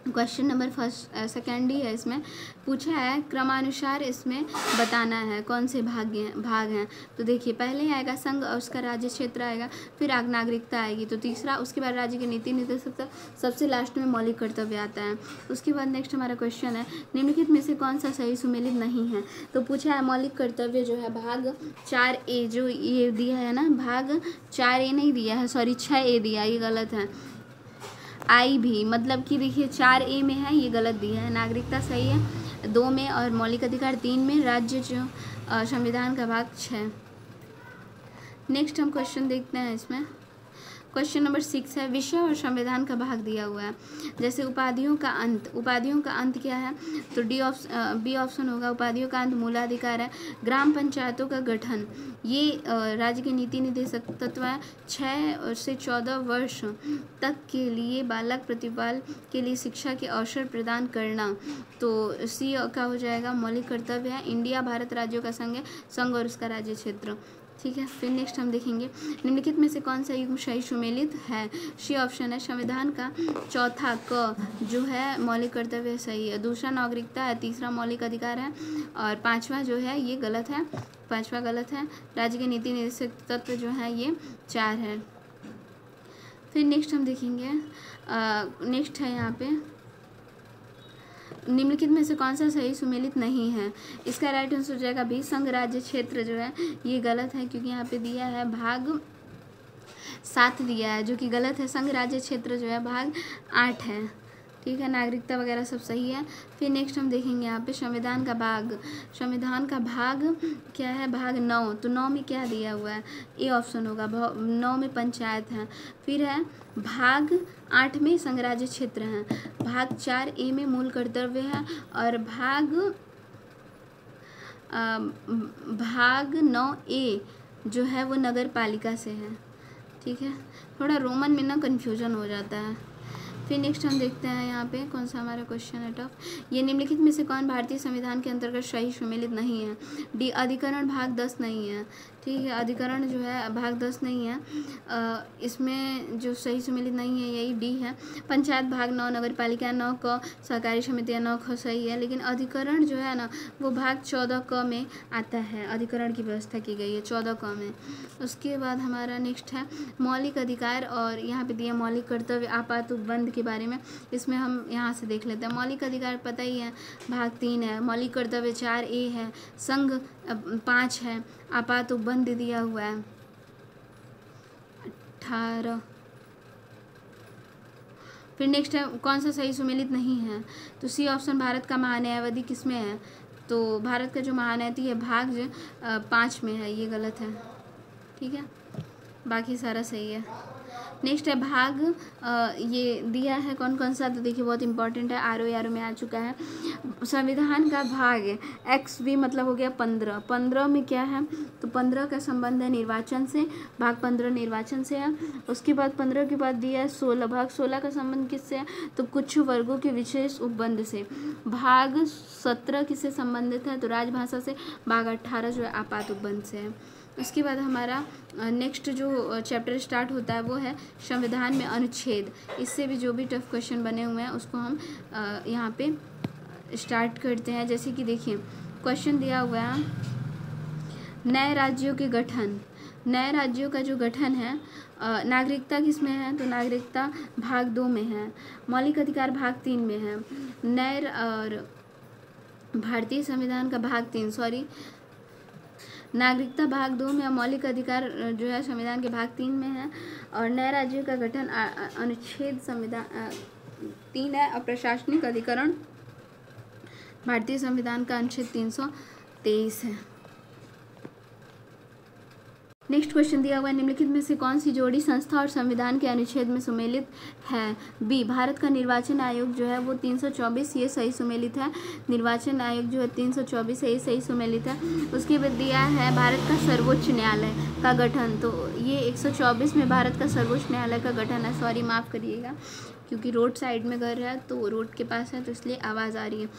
क्वेश्चन नंबर सेकेंड ही है, इसमें पूछा है क्रमानुसार इसमें बताना है कौन से भाग हैं। तो देखिए पहले आएगा संघ और उसका राज्य क्षेत्र आएगा, फिर नागरिकता आएगी, तो तीसरा, उसके बाद राज्य की नीति निर्देशक, सबसे लास्ट में मौलिक कर्तव्य आता है। उसके बाद नेक्स्ट हमारा क्वेश्चन है निम्नलिखित में से कौन सा सही सुमेलित नहीं है। तो पूछा है मौलिक कर्तव्य जो है भाग 4A जो ये दिया है ना, भाग 4A नहीं दिया है, सॉरी 6A दिया, ये गलत है। आई भी मतलब कि देखिए 4A में है, ये गलत दिया है। नागरिकता सही है 2 में और मौलिक अधिकार 3 में। राज्य जो संविधान का भाग 6। नेक्स्ट हम क्वेश्चन देखते हैं इसमें। क्वेश्चन नंबर 6 है विषय और संविधान का भाग दिया हुआ है। जैसे उपाधियों का अंत क्या है? तो बी ऑप्शन होगा। उपाधियों का अंत मूलाधिकार है। ग्राम पंचायतों का गठन, ये राज्य के नीति निर्देशक तत्व है। 6 से 14 वर्ष तक के लिए बालक प्रतिपाल के लिए शिक्षा के अवसर प्रदान करना, तो सी का हो जाएगा मौलिक कर्तव्य है। इंडिया भारत राज्यों का संघ है, संघ और उसका राज्य क्षेत्र, ठीक है। फिर नेक्स्ट हम देखेंगे निम्नलिखित में से कौन सा युग्म सही सुमेलित है। सी ऑप्शन है। संविधान का चौथा क जो है मौलिक कर्तव्य सही है। दूसरा नागरिकता है, तीसरा मौलिक अधिकार है और पांचवा जो है ये गलत है, पांचवा गलत है। राज्य के नीति निर्देशक तत्व जो है ये 4 है। फिर नेक्स्ट हम देखेंगे नेक्स्ट है यहाँ पे निम्नलिखित में से कौन सा सही सुमेलित नहीं है। इसका राइट आंसर हो जाएगा बी संघ राज्य क्षेत्र जो है ये गलत है, क्योंकि यहाँ पे दिया है भाग 7 दिया है जो कि गलत है। संघ राज्य क्षेत्र जो है भाग 8 है, ठीक है। नागरिकता वगैरह सब सही है। फिर नेक्स्ट हम देखेंगे यहाँ पे संविधान का भाग क्या है, भाग 9। तो 9 में क्या दिया हुआ है? ए ऑप्शन होगा। 9 में पंचायत है। फिर है भाग 8 में संघ राज्य क्षेत्र है। भाग 4A में मूल कर्तव्य है और भाग 9A जो है वो नगर पालिका से है, ठीक है। थोड़ा रोमन में ना कन्फ्यूजन हो जाता है। फिर नेक्स्ट हम देखते हैं यहाँ पे कौन सा हमारा क्वेश्चन है टफ। ये निम्नलिखित में से कौन भारतीय संविधान के अंतर्गत सही सुमेलित नहीं है। डी अधिकरण भाग 10 नहीं है, ठीक है। अधिकरण जो है भाग 10 नहीं है, इसमें जो सही सुमेलित नहीं है यही डी है। पंचायत भाग 9, नगर पालिका 9 क, सहकारी समितियाँ 9 ख सही है। लेकिन अधिकरण जो है ना वो भाग 14 क में आता है। अधिकरण की व्यवस्था की गई है 14 क में। उसके बाद हमारा नेक्स्ट है मौलिक अधिकार और यहाँ पे दिया मौलिक कर्तव्य आपात उपबंध के बारे में। इसमें हम यहाँ से देख लेते हैं। मौलिक अधिकार पता ही है भाग 3 है। मौलिक कर्तव्य 4A है। संघ 5 है। आपात उपबंध दिया हुआ है 18। फिर नेक्स्ट है कौन सा सही सुमेलित नहीं है। तो सी ऑप्शन भारत का महान्यायवादी किस में है? तो भारत का जो महान्यायवादी है भाग 5 में है, ये गलत है, ठीक है। बाकी सारा सही है। नेक्स्ट है भाग ये दिया है कौन कौन सा, तो देखिए बहुत इंपॉर्टेंट है, आर में आ चुका है। संविधान का भाग XB मतलब हो गया 15। 15 में क्या है? तो 15 का संबंध है निर्वाचन से, भाग 15 निर्वाचन से है। उसके बाद 15 के बाद दिया है 16, भाग 16 का संबंध किससे है? तो कुछ वर्गों के विशेष उपबंध से। भाग 17 किससे संबंधित है? तो राजभाषा से। भाग 18 जो है आपात उपबंध से है। उसके बाद हमारा नेक्स्ट जो चैप्टर स्टार्ट होता है वो है संविधान में अनुच्छेद। इससे भी जो भी टफ क्वेश्चन बने हुए हैं उसको हम यहाँ पे स्टार्ट करते हैं। जैसे कि देखिए क्वेश्चन दिया हुआ है, नए राज्यों के गठन, नए राज्यों का जो गठन है, नागरिकता किस में है, तो नागरिकता भाग 2 में है, मौलिक अधिकार भाग 3 में है, नए और भारतीय संविधान का भाग 3, सॉरी नागरिकता भाग 2 में, मौलिक अधिकार जो है संविधान के भाग 3 में है, और नए राज्यों का गठन अनुच्छेद संविधान 3 है, और प्रशासनिक अधिकरण भारतीय संविधान का अनुच्छेद 323 है। नेक्स्ट क्वेश्चन दिया हुआ है, निम्नलिखित में से कौन सी जोड़ी संस्था और संविधान के अनुच्छेद में सुमेलित है। बी, भारत का निर्वाचन आयोग जो है वो 324, ये सही सुमेलित है। निर्वाचन आयोग जो है 324 है, ये सही सुमेलित है। उसके बाद दिया है भारत का सर्वोच्च न्यायालय का गठन, तो ये 124 में भारत का सर्वोच्च न्यायालय का गठन है। सॉरी माफ़ करिएगा, क्योंकि रोड साइड में घर है तो रोड के पास है तो इसलिए आवाज़ आ रही है।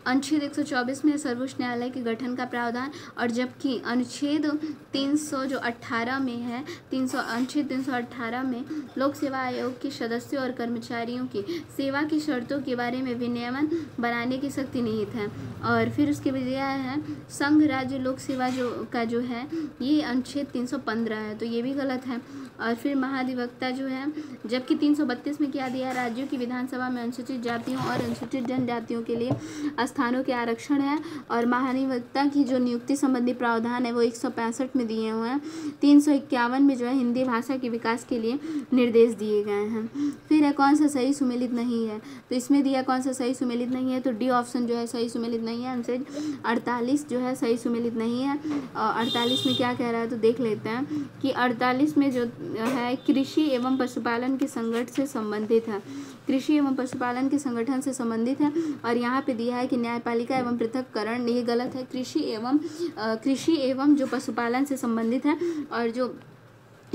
अनुच्छेद 124 में सर्वोच्च न्यायालय के गठन का प्रावधान, और जबकि अनुच्छेद 318 में है, अनुच्छेद 318 में लोक सेवा आयोग के सदस्यों और कर्मचारियों की सेवा की शर्तों के बारे में विनियमन बनाने की शक्ति निहित है। और फिर उसके बाद दिया है संघ राज्य लोक सेवा जो है ये अनुच्छेद 315 है, तो ये भी गलत है। और फिर महाधिवक्ता जो है, जबकि 332 में क्या दिया, राज्यों की विधानसभा में अनुसूचित जातियों और अनुसूचित जनजातियों के लिए स्थानों के आरक्षण है, और महाधिवक्ता की जो नियुक्ति संबंधी प्रावधान है वो 165 में दिए हुए हैं। 351 में जो है हिंदी भाषा के विकास के लिए निर्देश दिए गए हैं। फिर है कौन सा सही सुमेलित नहीं है, तो इसमें दिया कौन सा सही सुमेलित नहीं है, तो डी ऑप्शन जो है सही सुमेलित नहीं है। अनुच्छेद 48 जो है सही सुमेलित नहीं है। और 48 में क्या कह रहा है तो देख लेते हैं कि 48 में जो है कृषि एवं पशुपालन के संगठन से संबंधित है, कृषि एवं पशुपालन के संगठन से संबंधित है। और यहाँ पे दिया है कि न्यायपालिका एवं पृथक्करण, ये गलत है, कृषि एवं जो पशुपालन से संबंधित है, और जो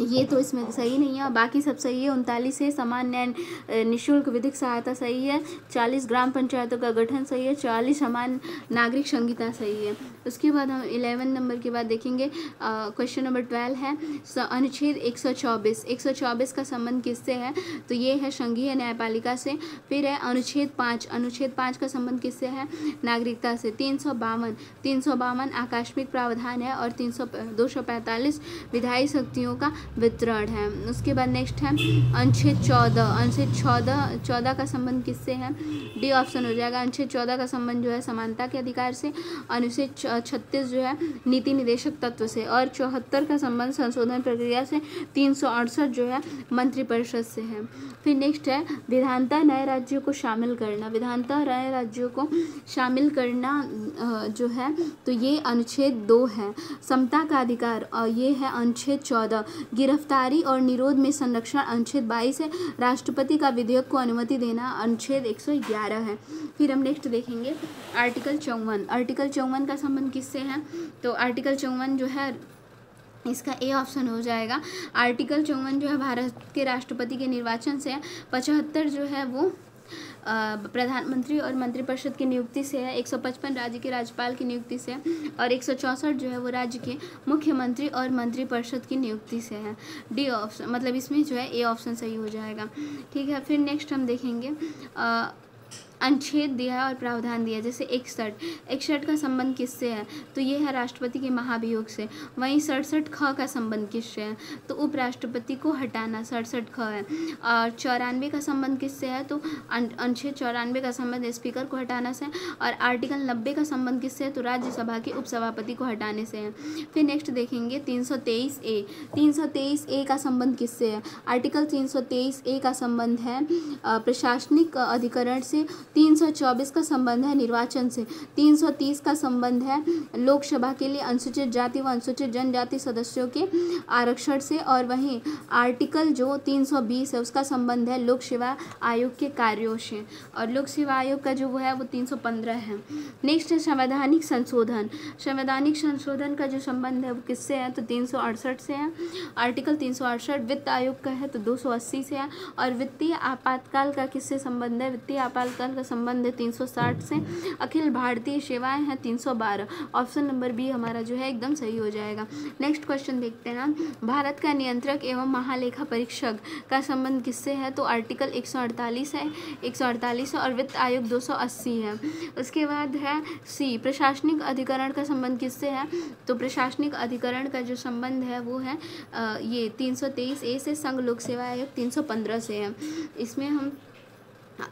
ये तो इसमें सही नहीं है, और बाकी सब सही है। 39 है समान न्याय निःशुल्क विधिक सहायता सही है, 40 ग्राम पंचायतों का गठन सही है, 40 समान नागरिक संहिता सही है। उसके बाद हम 11 नंबर के बाद देखेंगे, क्वेश्चन नंबर 12 है अनुच्छेद 124 का संबंध किससे है, तो ये है संघीय न्यायपालिका से। फिर है अनुच्छेद 5 का संबंध किससे है, नागरिकता से। 352 आकस्मिक प्रावधान है, और 245 विधायी शक्तियों का वितरण है। उसके बाद नेक्स्ट है अनुच्छेद 14 का संबंध किससे है, डी ऑप्शन हो जाएगा। अनुच्छेद 14 का संबंध जो है समानता के अधिकार से। अनुच्छेद 36 जो है नीति निदेशक तत्व से, और 74 का संबंध संशोधन प्रक्रिया से। 368 जो है मंत्रिपरिषद से है। फिर नेक्स्ट है विधानतः नए राज्यों को शामिल करना, विधानतः नए राज्यों को शामिल करना जो है तो ये अनुच्छेद 2 है। समता का अधिकार, और ये है अनुच्छेद 14। गिरफ्तारी और निरोध में संरक्षण अनुच्छेद 22 है। राष्ट्रपति का विधेयक को अनुमति देना अनुच्छेद 111 है। फिर हम नेक्स्ट देखेंगे आर्टिकल 54 का संबंध किससे है, तो आर्टिकल 54 जो है इसका ए ऑप्शन हो जाएगा। आर्टिकल 54 जो है भारत के राष्ट्रपति के निर्वाचन से है। 75 जो है वो प्रधानमंत्री और मंत्रिपरिषद की नियुक्ति से है। 155 राज्य के राज्यपाल की नियुक्ति से है, और 164 जो है वो राज्य के मुख्यमंत्री और मंत्रिपरिषद की नियुक्ति से है। डी ऑप्शन मतलब इसमें जो है ए ऑप्शन सही हो जाएगा। ठीक है, फिर नेक्स्ट हम देखेंगे अनुच्छेद दिया है और प्रावधान दिया है। जैसे 61 का संबंध किससे है, तो ये है राष्ट्रपति के महाभियोग से। वहीं 67 ख का संबंध किससे है, तो उपराष्ट्रपति को हटाना 67 ख है। और 94 का संबंध किससे है, तो अनुच्छेद 94 का संबंध स्पीकर को हटाना से। और आर्टिकल 90 का संबंध किससे है, तो राज्यसभा के उपसभापति को हटाने से है। फिर नेक्स्ट देखेंगे 323A का संबंध किससे है। आर्टिकल 323A का संबंध है प्रशासनिक अधिकरण से। 324 का संबंध है निर्वाचन से। 330 का संबंध है लोकसभा के लिए अनुसूचित जाति व अनुसूचित जनजाति सदस्यों के आरक्षण से। और वहीं आर्टिकल जो 320 है उसका संबंध है लोक सेवा आयोग के कार्यों से। और लोक सेवा आयोग का जो वो है वो 315 है। नेक्स्ट है संवैधानिक संशोधन। संवैधानिक संशोधन का जो संबंध है वो किससे है, तो 368 से है। आर्टिकल 368 वित्त आयोग का है तो 280 से है। और वित्तीय आपातकाल का किससे संबंध है, वित्तीय आपातकाल का का संबंध है 360 से। अखिल भारतीय सेवाएं हैं 312। ऑप्शन नंबर बी हमारा जो है एकदम सही हो जाएगा। नेक्स्ट क्वेश्चन देखते हैं हम। भारत का नियंत्रक एवं महालेखा परीक्षक का संबंध किससे है? तो आर्टिकल 148 है, 148 और वित्त आयोग 280 है। उसके बाद है सी, प्रशासनिक अधिकरण का संबंध किससे है? तो प्रशासनिक अधिकरण का जो संबंध है वो है ये 323 ए से, संघ लोक सेवा आयोग 315 से है। इसमें हम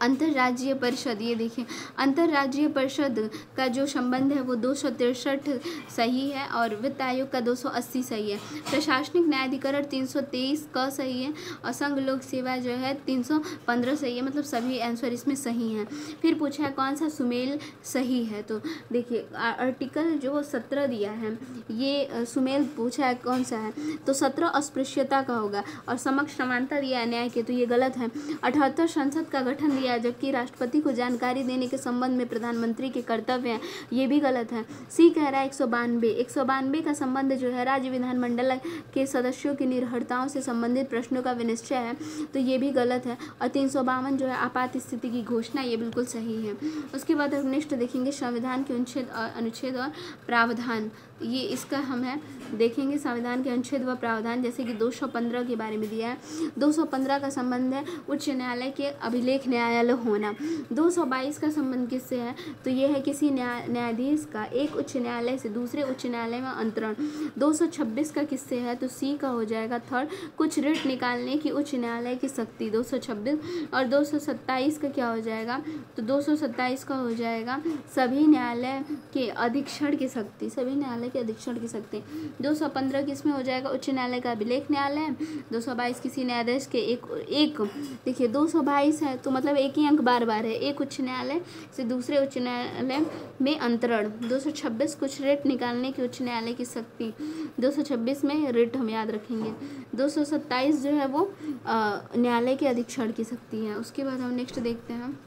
अंतर्राज्यीय परिषद, ये देखिए अंतर्राज्यीय परिषद का जो संबंध है वो 263 सही है और वित्त आयोग का 280 सही है। प्रशासनिक न्यायाधिकरण 323 का सही है और संघ लोक सेवा जो है 315 सही है, मतलब सभी आंसर इसमें सही हैं। फिर पूछा है कौन सा सुमेल सही है? तो देखिए आर्टिकल जो 17 दिया है ये सुमेल पूछा है कौन सा है? तो 17 अस्पृश्यता का होगा और समक्ष समानता दिया है न्याय के, तो ये गलत है। 78 संसद का गठन दिया है, जबकि राष्ट्रपति को जानकारी देने के संबंध में प्रधानमंत्री के कर्तव्य हैं, ये भी गलत है। सी कह रहा है 192 का संबंध जो है राज्य विधानमंडल के सदस्यों की निर्भरताओं से संबंधित प्रश्नों का विनिश्चय है, तो ये भी गलत है। और 352 जो है आपात स्थिति की घोषणा, ये बिल्कुल सही है। उसके बाद हम नेक्स्ट देखेंगे संविधान के अनुच्छेद और प्रावधान, ये इसका हम है देखेंगे संविधान के अनुच्छेद व प्रावधान, जैसे कि 215 के बारे में दिया है। 215 का संबंध है उच्च न्यायालय के अभिलेख न्यायालय होना। 222 का संबंध किससे है? तो ये है किसी न्यायाधीश का एक उच्च न्यायालय से दूसरे उच्च न्यायालय में अंतरण। 226 का किससे है? तो सी का हो जाएगा थर्ड, कुछ रिट निकालने की उच्च न्यायालय की शक्ति 226। और 227 का क्या हो जाएगा? तो 227 का हो जाएगा सभी न्यायालय के अधीक्षण की शक्ति, सभी न्यायालय के अधीक्षण की शक्ति। 215 किसमें हो जाएगा? उच्च न्यायालय का अभिलेख न्यायालय। 222 किसी न्यायाधीश के एक देखिए 222 है तो मतलब एक ही अंक बार बार है, एक उच्च न्यायालय से दूसरे उच्च न्यायालय में अंतरण। 226 कुछ रेट निकालने की उच्च न्यायालय की शक्ति, 226 में रेट हम याद रखेंगे। 227 जो है वो न्यायालय के अधीक्षण की शक्ति है। उसके बाद हम नेक्स्ट देखते हैं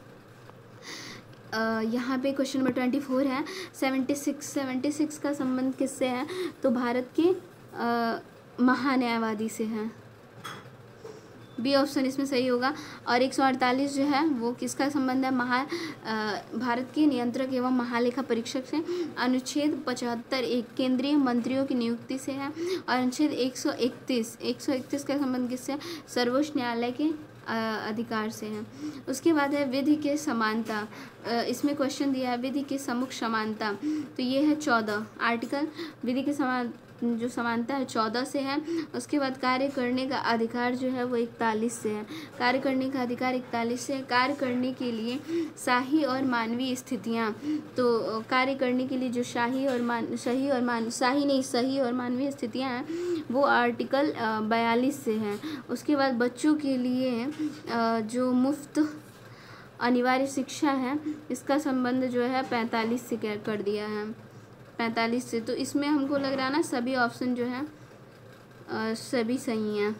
यहाँ पे क्वेश्चन नंबर 24 है 76 का संबंध किससे है? तो भारत के महान्यायवादी से है, बी ऑप्शन इसमें सही होगा। और 148 जो है वो किसका संबंध है? भारत के नियंत्रक एवं महालेखा परीक्षक से। अनुच्छेद 75 एक केंद्रीय मंत्रियों की नियुक्ति से है। और अनुच्छेद 131 का संबंध किससे? सर्वोच्च न्यायालय के अधिकार से है। उसके बाद है विधि के समानता, इसमें क्वेश्चन दिया है विधि की सम्मुख समानता, तो ये है 14 आर्टिकल विधि के जो समानता है 14 से है। उसके बाद कार्य करने का अधिकार जो है वो 41 से है, कार्य करने का अधिकार 41 से है। कार्य करने के लिए शाही और मानवीय स्थितियाँ, तो कार्य करने के लिए जो सही और मानवीय स्थितियाँ हैं वो आर्टिकल 42 से हैं। उसके बाद बच्चों के लिए जो मुफ्त अनिवार्य शिक्षा है इसका संबंध जो है 45 से कर दिया है, 45 से। तो इसमें हमको लग रहा है ना सभी ऑप्शन जो है सभी सही हैं।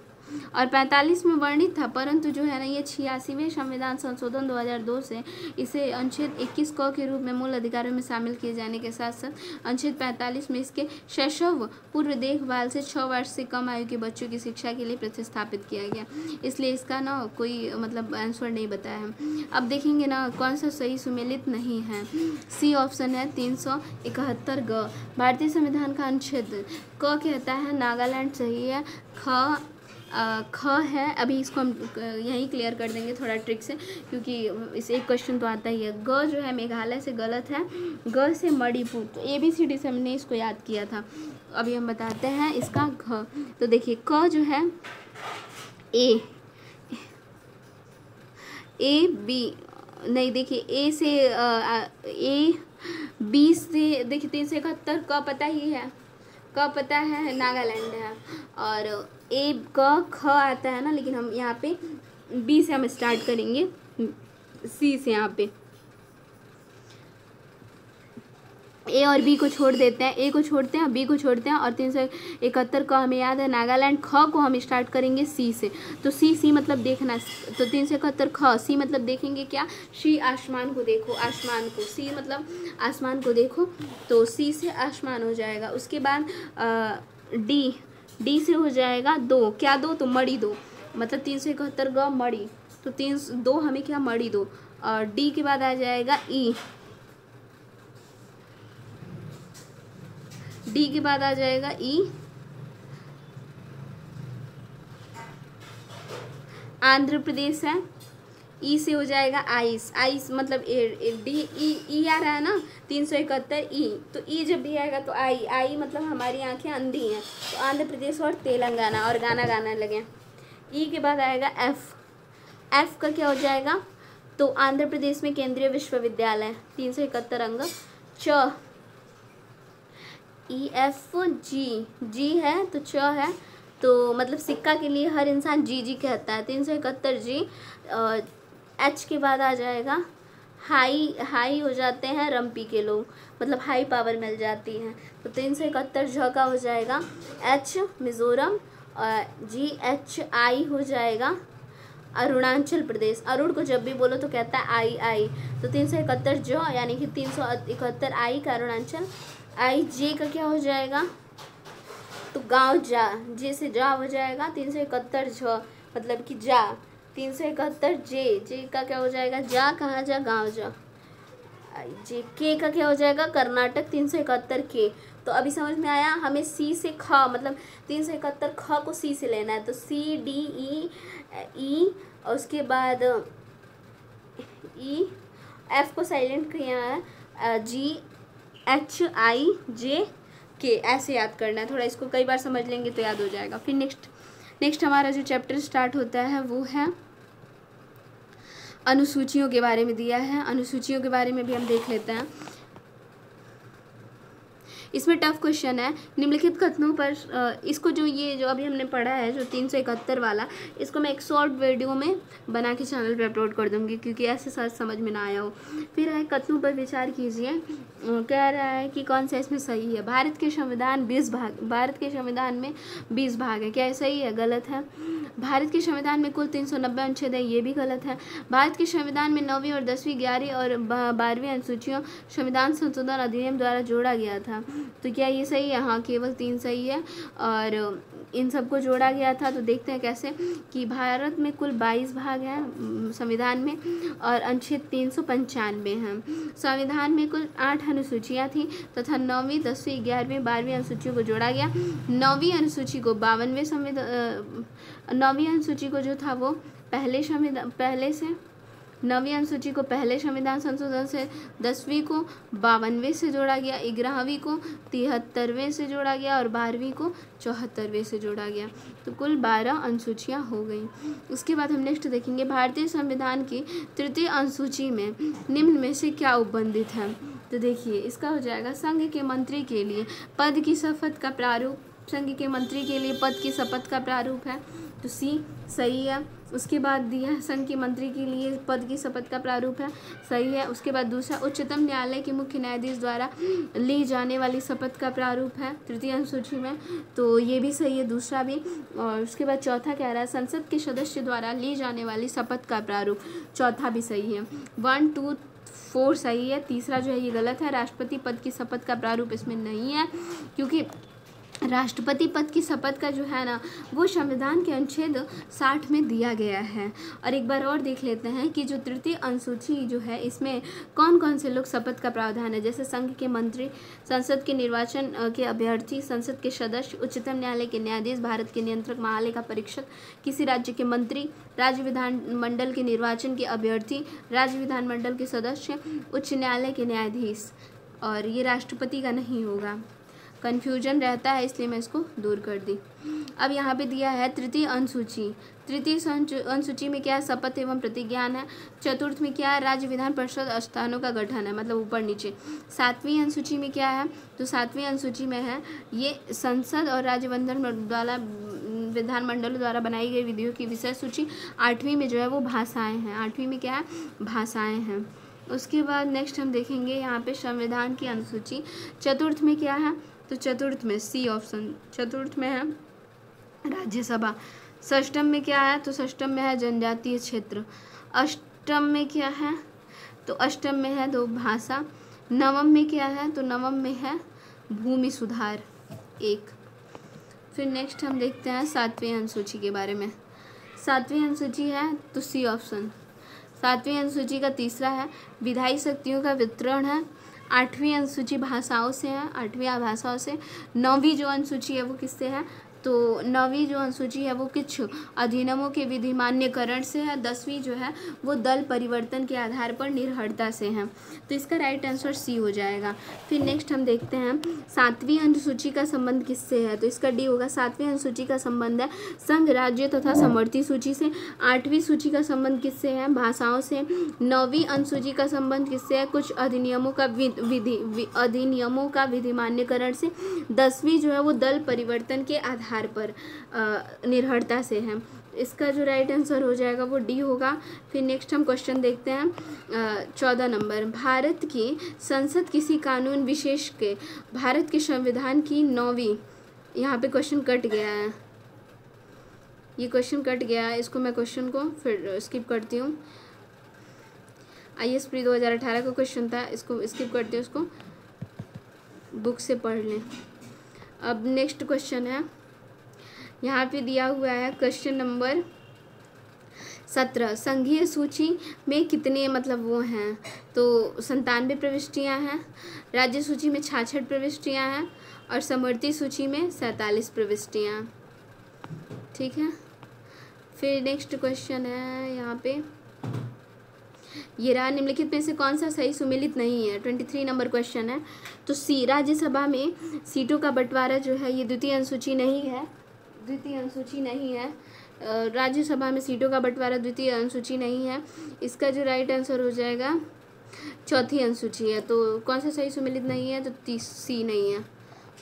और 45 में वर्णित था, परंतु जो है ना ये 86वें संविधान संशोधन 2002 से इसे अनुच्छेद 21 क के रूप में मूल अधिकारों में शामिल किए जाने के साथ साथ अनुच्छेद 45 में इसके शैशव पूर्व देखभाल से 6 वर्ष से कम आयु के बच्चों की शिक्षा के लिए प्रतिस्थापित किया गया, इसलिए इसका ना कोई मतलब आंसर नहीं बताया है। अब देखेंगे ना कौन सा सही सुमेलित नहीं है। सी ऑप्शन है 371 ग, भारतीय संविधान का अनुच्छेद क कहता है नागालैंड सही है। ख है, अभी इसको हम यहीं क्लियर कर देंगे थोड़ा ट्रिक से, क्योंकि इस एक क्वेश्चन तो आता ही है। ग जो है मेघालय से गलत है, ग से मणिपुर, तो ABCD से हमने इसको याद किया था। अभी हम बताते हैं इसका घ, तो देखिए क जो है A B नहीं, देखिए A से A B से देखिए 371 क पता ही है, क पता है नागालैंड है, और ए क ख आता है ना, लेकिन हम यहाँ पे बी से हम स्टार्ट करेंगे, सी से यहाँ पे ए और बी को छोड़ देते हैं, ए को छोड़ते हैं, बी को छोड़ते हैं, और 371 का हमें याद है नागालैंड। ख को हम स्टार्ट करेंगे सी से, तो सी मतलब देखना, तो 371 ख, सी मतलब देखेंगे क्या? सी आसमान को देखो, आसमान को, सी मतलब आसमान को देखो, तो सी से आसमान हो जाएगा। उसके बाद डी से हो जाएगा दो, क्या दो? तो मड़ी दो, मतलब 371 ग मड़ी, तो 2 हमें क्या? मड़ी दो, और डी के बाद आ जाएगा ई, डी के बाद आ जाएगा ई, आंध्र प्रदेश है। ई से हो जाएगा आइस, आइस मतलब डी ई आ रहा है ना 371 ई, तो ई जब भी आएगा तो आई, आई मतलब हमारी आंखें अंधी हैं, तो आंध्र प्रदेश और तेलंगाना, और गाना गाना लगे। ई के बाद आएगा एफ, एफ का क्या हो जाएगा, तो आंध्र प्रदेश में केंद्रीय विश्वविद्यालय 371 अंग। च, ई एफ जी, जी है तो च है, तो मतलब सिक्का के लिए हर इंसान जी जी कहता है, 371 जी। एच के बाद आ जाएगा हाई, हाई हो जाते हैं रम्पी के लोग, मतलब हाई पावर मिल जाती है, तो 371 झ का हो जाएगा एच मिज़ोरम, और जी एच आई हो जाएगा अरुणाचल प्रदेश। अरुण को जब भी बोलो तो कहता है आई आई, तो 371 जो यानी कि 371 आई का अरुणाचल। आई जे का क्या हो जाएगा, तो गांव जा, जे से जा हो जाएगा 371 झ मतलब कि जा, 371 जे, जे का क्या हो जाएगा जा, कहाँ जा, गांव जा। जे के का क्या हो जाएगा कर्नाटक 371 के। तो अभी समझ में आया, हमें सी से ख मतलब 371 ख को सी से लेना है, तो सी डी ई ई, और उसके बाद ई, एफ को साइलेंट किया है, जी एच आई जे के, ऐसे याद करना है थोड़ा, इसको कई बार समझ लेंगे तो याद हो जाएगा। फिर नेक्स्ट हमारा जो चैप्टर स्टार्ट होता है वो है अनुसूचियों के बारे में दिया है। अनुसूचियों के बारे में भी हम देख लेते हैं। इसमें टफ क्वेश्चन है, निम्नलिखित कथनों पर इसको जो ये जो अभी हमने पढ़ा है जो 371 वाला, इसको मैं एक शॉर्ट वीडियो में बना के चैनल पे अपलोड कर दूंगी, क्योंकि ऐसे साथ समझ में ना आया हो। फिर है कथनों पर विचार कीजिए, कह रहा है कि कौन सा इसमें सही है। भारत के संविधान 20 भाग, भारत के संविधान में 20 भाग है, क्या सही है, गलत है। भारत के संविधान में कुल 390 अनुच्छेद है, ये भी गलत है। भारत के संविधान में 9वीं और 10वीं 11वीं और 12वीं अनुसूचियों संविधान संशोधन अधिनियम द्वारा जोड़ा गया था, तो क्या ये सही है, हाँ केवल 3 सही है, और इन सबको जोड़ा गया था। तो देखते हैं कैसे, कि भारत में कुल 22 भाग हैं संविधान में, और अनुच्छेद 395 हैं। संविधान में कुल 8 अनुसूचियाँ थीं तथा 9वीं 10वीं 11वीं 12वीं अनुसूचियों को जोड़ा गया। 9वीं अनुसूची को 52वें संविधान, 9वीं अनुसूची को जो था वो पहले से 9वीं अनुसूची को पहले संविधान संशोधन से, 10वीं को 52वें से जोड़ा गया, 11वीं को 73वें से जोड़ा गया, और 12वीं को 74वें से जोड़ा गया। तो कुल 12 अनुसूचियाँ हो गई। उसके बाद हम नेक्स्ट देखेंगे, भारतीय संविधान की 3य अनुसूची में निम्न में से क्या उपबंधित है। तो देखिए इसका हो जाएगा संघ के मंत्री के लिए पद की शपथ का प्रारूप, संघ के मंत्री के लिए पद की शपथ का प्रारूप है, तो सी सही है। उसके बाद दिया है संघ के मंत्री के लिए पद की शपथ का प्रारूप है, सही है। उसके बाद दूसरा उच्चतम न्यायालय के मुख्य न्यायाधीश द्वारा ली जाने वाली शपथ का प्रारूप है 3य अनुसूची में, तो ये भी सही है, दूसरा भी। और उसके बाद चौथा कह रहा है संसद के सदस्य द्वारा ली जाने वाली शपथ का प्रारूप, चौथा भी सही है। 1, 2, 4 सही है, तीसरा जो है ये गलत है। राष्ट्रपति पद की शपथ का प्रारूप इसमें नहीं है, क्योंकि राष्ट्रपति पद की शपथ का जो है ना वो संविधान के अनुच्छेद 60 में दिया गया है। और एक बार और देख लेते हैं कि जो 3य अनुसूची जो है इसमें कौन कौन से लोग शपथ का प्रावधान है, जैसे संघ के मंत्री, संसद के निर्वाचन के अभ्यर्थी, संसद के सदस्य, उच्चतम न्यायालय के न्यायाधीश, भारत के नियंत्रक महालय का परीक्षक, किसी राज्य के मंत्री, राज्य विधानमंडल के निर्वाचन के अभ्यर्थी, राज्य विधानमंडल के सदस्य, उच्च न्यायालय के न्यायाधीश। और ये राष्ट्रपति का नहीं होगा, कन्फ्यूजन रहता है इसलिए मैं इसको दूर कर दी। अब यहाँ पे दिया है 3य अनुसूची, 3य अनुसूची में क्या है, शपथ एवं प्रतिज्ञान है। 4th में क्या है, राज्य विधान परिषद स्थानों का गठन है, मतलब ऊपर नीचे। 7वीं अनुसूची में क्या है, तो 7वीं अनुसूची में है ये संसद और राज्य विधानमंडल द्वारा बनाई गई विधियों की विषय सूची। 8वीं में जो है वो भाषाएँ हैं, 8वीं में क्या है, भाषाएँ हैं। उसके बाद नेक्स्ट हम देखेंगे यहाँ पे संविधान की अनुसूची। 4th में क्या है, तो 4th में सी ऑप्शन, 4th में है राज्यसभा। 6th में क्या है, तो 6th में है जनजातीय क्षेत्र। 8th में क्या है, तो 8th में है 2 भाषा। 9th में क्या है, तो 9th में है भूमि सुधार 1। फिर नेक्स्ट हम देखते हैं 7वीं अनुसूची के बारे में। 7वीं अनुसूची है तो सी ऑप्शन, 7वीं अनुसूची का तीसरा है विधायी शक्तियों का वितरण है। 8वीं अनुसूची भाषाओं से है, 8वीं भाषाओं से। 9वीं जो अनुसूची है वो किससे है, तो 9वीं जो अनुसूची है वो कुछ अधिनियमों के विधिमान्यकरण से है। 10वीं जो है वो दल परिवर्तन के आधार पर निर्भरता से है। तो इसका राइट आंसर सी हो जाएगा। फिर नेक्स्ट हम देखते हैं 7वीं अनुसूची का संबंध किससे है, तो इसका डी होगा। 7वीं अनुसूची का संबंध है संघ राज्य तथा समवर्ती सूची से। 8वीं सूची का संबंध किससे है, भाषाओं से। 9वीं अनुसूची का संबंध किससे है, कुछ अधिनियमों का विधिमान्यकरण से। 10वीं जो है वो दल परिवर्तन के आधार पर निर्भरता से है। इसका जो राइट आंसर हो जाएगा वो डी होगा। फिर नेक्स्ट हम क्वेश्चन देखते हैं 14 नंबर। भारत की संसद किसी कानून विशेष के भारत के संविधान की 9वीं, यहाँ पे क्वेश्चन कट गया है, ये क्वेश्चन कट गया है, इसको मैं क्वेश्चन को फिर स्किप करती हूँ। IAS प्री 2018 का क्वेश्चन था, इसको स्किप करती हूँ, इसको बुक से पढ़ लें। अब नेक्स्ट क्वेश्चन है, यहाँ पे दिया हुआ है क्वेश्चन नंबर 17। संघीय सूची में कितने मतलब वो हैं, तो 97 प्रविष्टियाँ हैं। राज्य सूची में 66 प्रविष्टियाँ हैं और समवर्ती सूची में 47 प्रविष्टियाँ। ठीक है। फिर नेक्स्ट क्वेश्चन है यहाँ पे, ये रहा, निम्नलिखित में से कौन सा सही सुमेलित नहीं है। 23 नंबर क्वेश्चन है। तो सी, राज्यसभा में सीटों का बंटवारा जो है ये द्वितीय अनुसूची नहीं है, द्वितीय अनुसूची नहीं है। राज्यसभा में सीटों का बंटवारा द्वितीय अनुसूची नहीं है। इसका जो राइट आंसर हो जाएगा चौथी अनुसूची है। तो कौन सा सही सुमेलित नहीं है, तो सी नहीं है।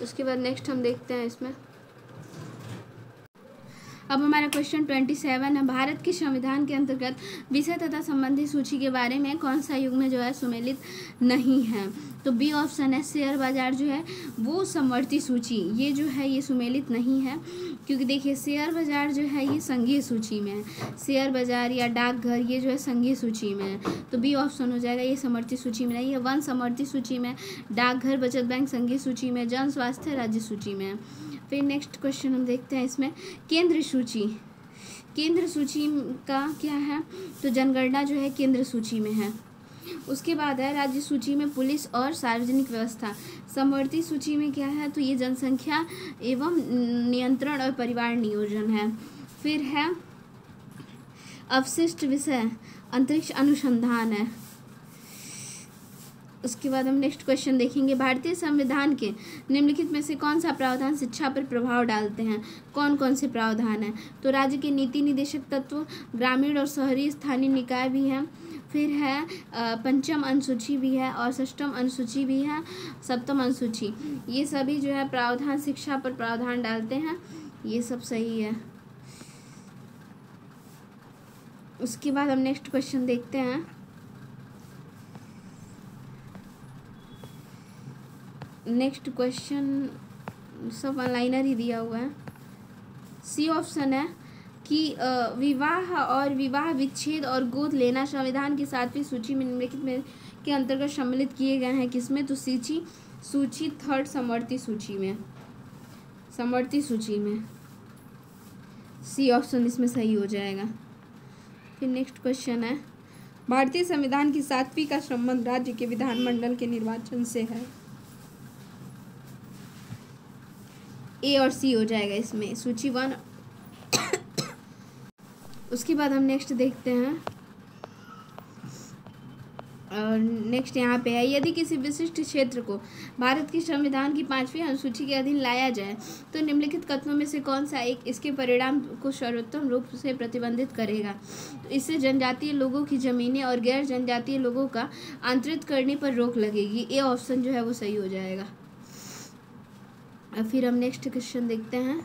उसके बाद नेक्स्ट हम देखते हैं इसमें। अब हमारा क्वेश्चन 27 है। भारत के संविधान के अंतर्गत विषय तथा संबंधी सूची के बारे में कौन सा युग्म जो है सुमेलित नहीं है, तो बी ऑप्शन है। शेयर बाजार जो है वो समवर्ती सूची, ये जो है ये सुमेलित नहीं है, क्योंकि देखिए शेयर बाजार जो है ये संघीय सूची में है, शेयर बाजार या डाकघर ये जो है संघीय सूची में है, तो बी ऑप्शन हो जाएगा, ये समवर्ती सूची में नहीं है। वन समवर्ती सूची में, डाकघर बचत बैंक संघीय सूची में, जन स्वास्थ्य राज्य सूची में है। फिर नेक्स्ट क्वेश्चन हम देखते हैं इसमें, केंद्र सूची, केंद्र सूची का क्या है, तो जनगणना जो है केंद्र सूची में है। उसके बाद है राज्य सूची में पुलिस और सार्वजनिक व्यवस्था, समवर्ती सूची में क्या है, तो ये जनसंख्या एवं नियंत्रण और परिवार नियोजन है। फिर है अवशिष्ट विषय अंतरिक्ष अनुसंधान है। उसके बाद हम नेक्स्ट क्वेश्चन देखेंगे, भारतीय संविधान के निम्नलिखित में से कौन सा प्रावधान शिक्षा पर प्रभाव डालते हैं, कौन कौन से प्रावधान हैं, तो राज्य के नीति निदेशक तत्व, ग्रामीण और शहरी स्थानीय निकाय भी हैं, फिर है पंचम अनुसूची भी है और षष्ठम अनुसूची भी है, सप्तम अनुसूची, ये सभी जो है प्रावधान शिक्षा पर प्रावधान डालते हैं, ये सब सही है। उसके बाद हम नेक्स्ट क्वेश्चन देखते हैं, नेक्स्ट क्वेश्चन सब ऑनलाइनर ही दिया हुआ है। सी ऑप्शन है कि विवाह और विवाह विच्छेद और गोद लेना संविधान की 7वीं सूची में निम्नलिखित में के अंतर्गत सम्मिलित किए गए हैं, किसमें, तो सूची थर्ड समवर्ती सूची में, समवर्ती सूची में, सी ऑप्शन इसमें सही हो जाएगा। फिर नेक्स्ट क्वेश्चन है, भारतीय संविधान की 7वीं का संबंध राज्य के विधानमंडल के निर्वाचन से है, ए और सी हो जाएगा इसमें, सूची 1। उसके बाद हम नेक्स्ट देखते हैं, और नेक्स्ट यहाँ पे है, यदि किसी विशिष्ट क्षेत्र को भारत के संविधान की 5वीं अनुसूची के अधीन लाया जाए तो निम्नलिखित कथनों में से कौन सा एक इसके परिणाम को सर्वोत्तम रूप से प्रतिबंधित करेगा, तो इससे जनजातीय लोगों की जमीनें और गैर जनजातीय लोगों का आंतरिक करने पर रोक लगेगी, ए ऑप्शन जो है वो सही हो जाएगा। फिर हम नेक्स्ट क्वेश्चन देखते हैं,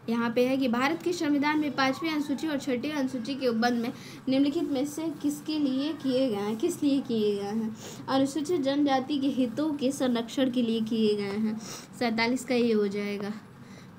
यहाँ पे है कि भारत के संविधान में 5वीं अनुसूची और 6ठी अनुसूची के उपबंध में निम्नलिखित में से किसके लिए किए गए हैं, किस लिए किए गए हैं, अनुसूचित जनजाति के हितों के संरक्षण के लिए किए गए हैं, 47 का ये हो जाएगा।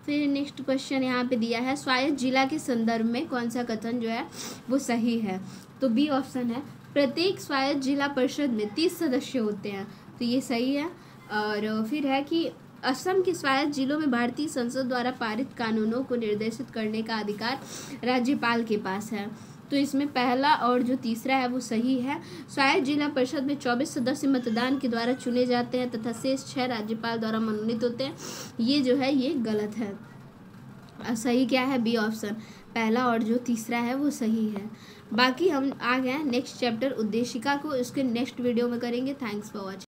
फिर नेक्स्ट क्वेश्चन यहाँ पे दिया है, स्वायत्त जिला के संदर्भ में कौन सा कथन जो है वो सही है, तो बी ऑप्शन है, प्रत्येक स्वायत्त जिला परिषद में 30 सदस्य होते हैं, तो ये सही है। और फिर है कि असम के स्वायत्त जिलों में भारतीय संसद द्वारा पारित कानूनों को निर्देशित करने का अधिकार राज्यपाल के पास है, तो इसमें पहला और जो तीसरा है वो सही है। स्वायत्त जिला परिषद में 24 सदस्य मतदान के द्वारा चुने जाते हैं तथा शेष 6 राज्यपाल द्वारा मनोनीत होते हैं। ये जो है ये गलत है। सही क्या है? बी ऑप्शन, पहला और जो तीसरा है वो सही है। बाकी हम आ गए नेक्स्ट चैप्टर उद्देशिका को, इसके नेक्स्ट वीडियो में करेंगे। Thanks for watching.